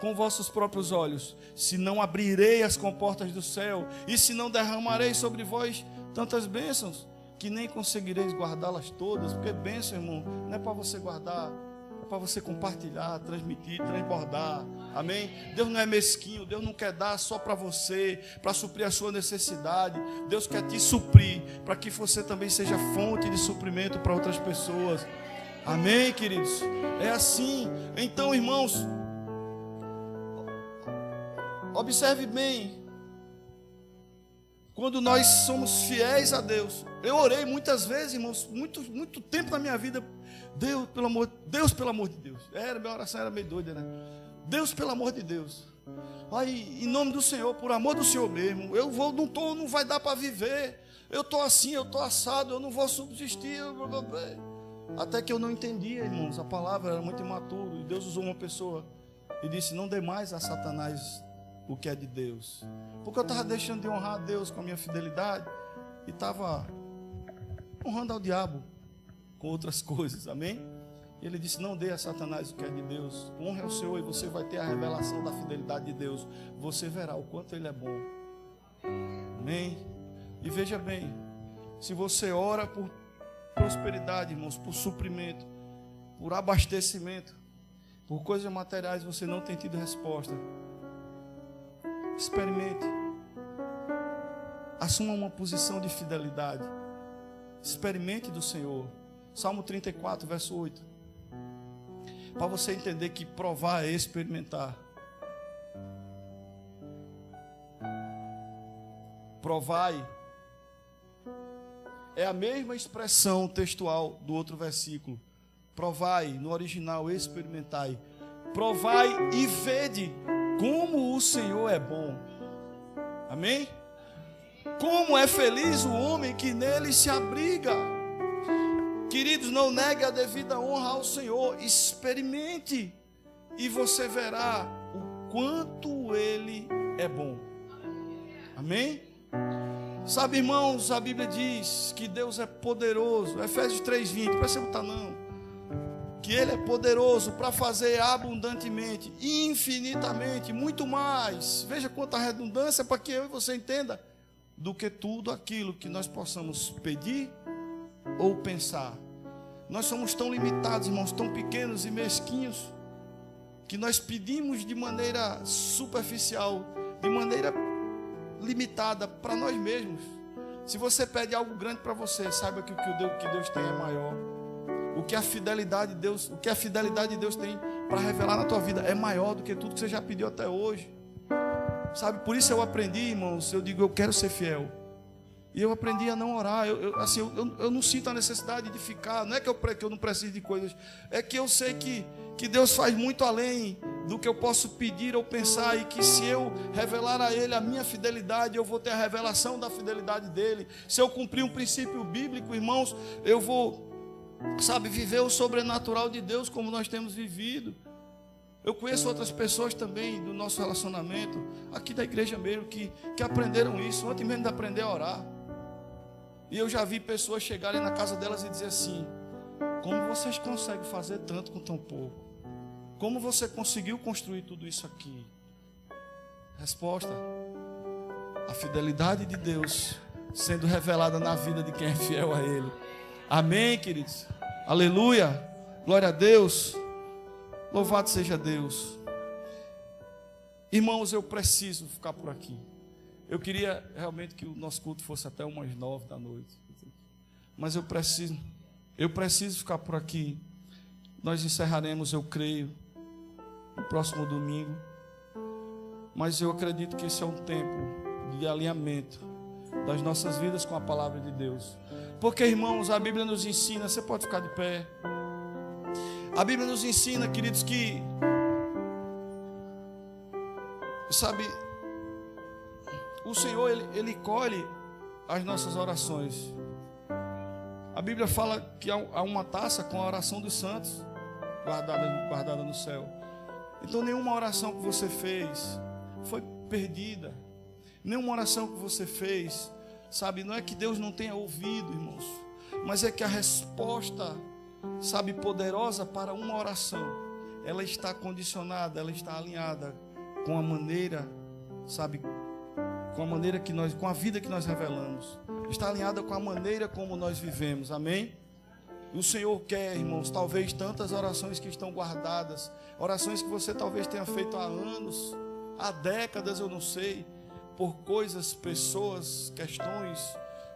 com vossos próprios olhos, se não abrirei as comportas do céu, e se não derramarei sobre vós tantas bênçãos, que nem conseguireis guardá-las todas. Porque bênção, irmão, não é para você guardar, é para você compartilhar, transmitir, transbordar. Amém? Deus não é mesquinho. Deus não quer dar só para você, para suprir a sua necessidade. Deus quer te suprir, para que você também seja fonte de suprimento para outras pessoas. Amém, queridos? É assim. Então, irmãos, observe bem. Quando nós somos fiéis a Deus, eu orei muitas vezes, irmãos, muito tempo na minha vida. Deus, pelo amor de Deus. Minha oração era meio doida, né? Deus, pelo amor de Deus. Em nome do Senhor, por amor do Senhor mesmo. Não vai dar para viver. Eu estou assim, eu estou assado, eu não vou subsistir. Até que eu não entendia, irmãos. A palavra era muito imaturo. E Deus usou uma pessoa e disse, não dê mais a Satanás o que é de Deus. Porque eu estava deixando de honrar a Deus com a minha fidelidade e estava honrando ao diabo com outras coisas, amém? E ele disse, não dê a Satanás o que é de Deus, honre ao Senhor e você vai ter a revelação da fidelidade de Deus. Você verá o quanto Ele é bom, amém? E veja bem, se você ora por prosperidade, irmãos, por suprimento, por abastecimento, por coisas materiais, você não tem tido resposta, experimente, assuma uma posição de fidelidade, experimente do Senhor. Salmo 34, verso 8, para você entender que provar é experimentar. Provai é a mesma expressão textual do outro versículo. Provai, no original, experimentai. Provai e vede como o Senhor é bom. Amém? Como é feliz o homem que nele se abriga. Queridos, não negue a devida honra ao Senhor. Experimente e você verá o quanto Ele é bom. Amém? Sabe, irmãos, a Bíblia diz que Deus é poderoso. Efésios 3:20, não precisa botar não. Que Ele é poderoso para fazer abundantemente, infinitamente, muito mais. Veja quanta redundância para que eu e você entenda. Do que tudo aquilo que nós possamos pedir ou pensar. Nós somos tão limitados, irmãos, tão pequenos e mesquinhos, que nós pedimos de maneira superficial, de maneira limitada para nós mesmos. Se você pede algo grande para você, saiba que o que Deus tem é maior. O que a fidelidade de Deus tem para revelar na tua vida é maior do que tudo que você já pediu até hoje. Sabe, por isso eu aprendi, irmãos, eu digo, eu quero ser fiel. E eu aprendi a não orar. Eu não sinto a necessidade de ficar. Não é que eu não preciso de coisas. É que eu sei que Deus faz muito além do que eu posso pedir ou pensar. E que se eu revelar a Ele a minha fidelidade, eu vou ter a revelação da fidelidade dEle. Se eu cumprir um princípio bíblico, irmãos, eu vou, sabe, viver o sobrenatural de Deus como nós temos vivido. Eu conheço outras pessoas também do nosso relacionamento, aqui da igreja mesmo, que aprenderam isso, antes mesmo de aprender a orar. E eu já vi pessoas chegarem na casa delas e dizer assim: como vocês conseguem fazer tanto com tão pouco? Como você conseguiu construir tudo isso aqui? Resposta: a fidelidade de Deus sendo revelada na vida de quem é fiel a Ele. Amém, queridos? Aleluia, glória a Deus. Louvado seja Deus. Irmãos, eu preciso ficar por aqui. Eu queria realmente que o nosso culto fosse até umas 9 da noite. Mas eu preciso ficar por aqui. Nós encerraremos, eu creio, no próximo domingo. Mas eu acredito que esse é um tempo de alinhamento das nossas vidas com a palavra de Deus. Porque, irmãos, a Bíblia nos ensina, você pode ficar de pé. A Bíblia nos ensina, queridos, que, sabe, o Senhor, Ele colhe as nossas orações. A Bíblia fala que há uma taça com a oração dos santos guardada no céu. Então nenhuma oração que você fez foi perdida. Nenhuma oração que você fez, sabe, não é que Deus não tenha ouvido, irmãos, mas é que a resposta, sabe, poderosa para uma oração, ela está condicionada, ela está alinhada com a maneira, sabe, com a vida que nós revelamos, está alinhada com a maneira como nós vivemos. Amém? O Senhor quer, irmãos, talvez tantas orações que estão guardadas, orações que você talvez tenha feito há anos, há décadas, eu não sei, por coisas, pessoas, questões,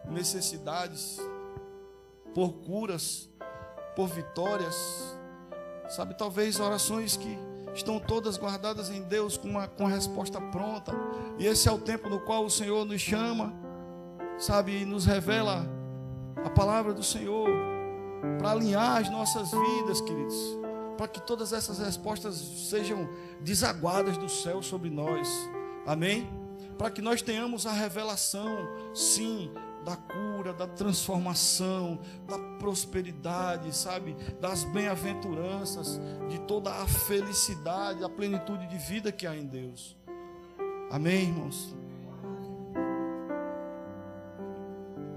necessidades, por curas, por vitórias, sabe, talvez orações que estão todas guardadas em Deus com a resposta pronta. E esse é o tempo no qual o Senhor nos chama, sabe, e nos revela a palavra do Senhor para alinhar as nossas vidas, queridos, para que todas essas respostas sejam desaguadas do céu sobre nós. Amém? Para que nós tenhamos a revelação, sim, da cura, da transformação, da prosperidade, sabe, das bem-aventuranças, de toda a felicidade, a plenitude de vida que há em Deus. Amém, irmãos?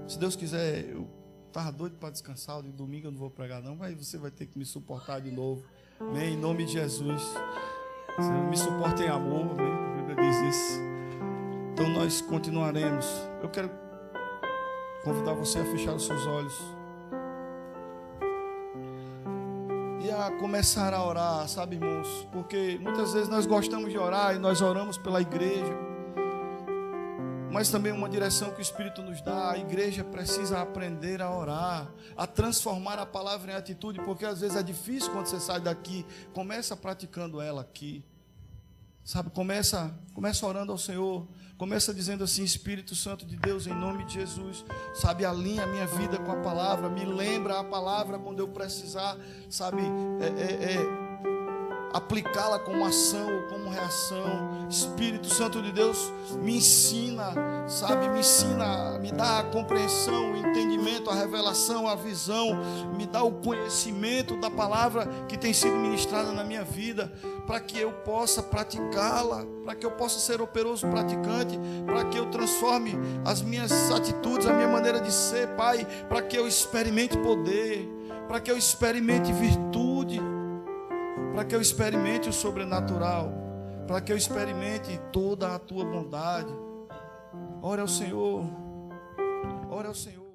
Se Deus quiser, eu estava doido para descansar, de domingo eu não vou pregar não, mas você vai ter que me suportar de novo. Amém? Em nome de Jesus. Você me suporta em amor, amém? A Bíblia diz isso. Então nós continuaremos. Eu quero convidar você a fechar os seus olhos e a começar a orar, sabe, irmãos? Porque muitas vezes nós gostamos de orar e nós oramos pela igreja, mas também uma direção que o Espírito nos dá. A igreja precisa aprender a orar, a transformar a palavra em atitude, porque às vezes é difícil quando você sai daqui. Começa praticando ela aqui, Sabe, começa orando ao Senhor. Começa dizendo assim: Espírito Santo de Deus, em nome de Jesus, sabe, alinha a minha vida com a palavra, me lembra a palavra quando eu precisar, sabe, aplicá-la como ação ou como reação. Espírito Santo de Deus, me ensina, sabe, me dá a compreensão, o entendimento, a revelação, a visão, me dá o conhecimento da palavra que tem sido ministrada na minha vida, para que eu possa praticá-la, para que eu possa ser operoso praticante, para que eu transforme as minhas atitudes, a minha maneira de ser, Pai, para que eu experimente poder, para que eu experimente virtude, para que eu experimente o sobrenatural, para que eu experimente toda a tua bondade. Ore ao Senhor, ore ao Senhor.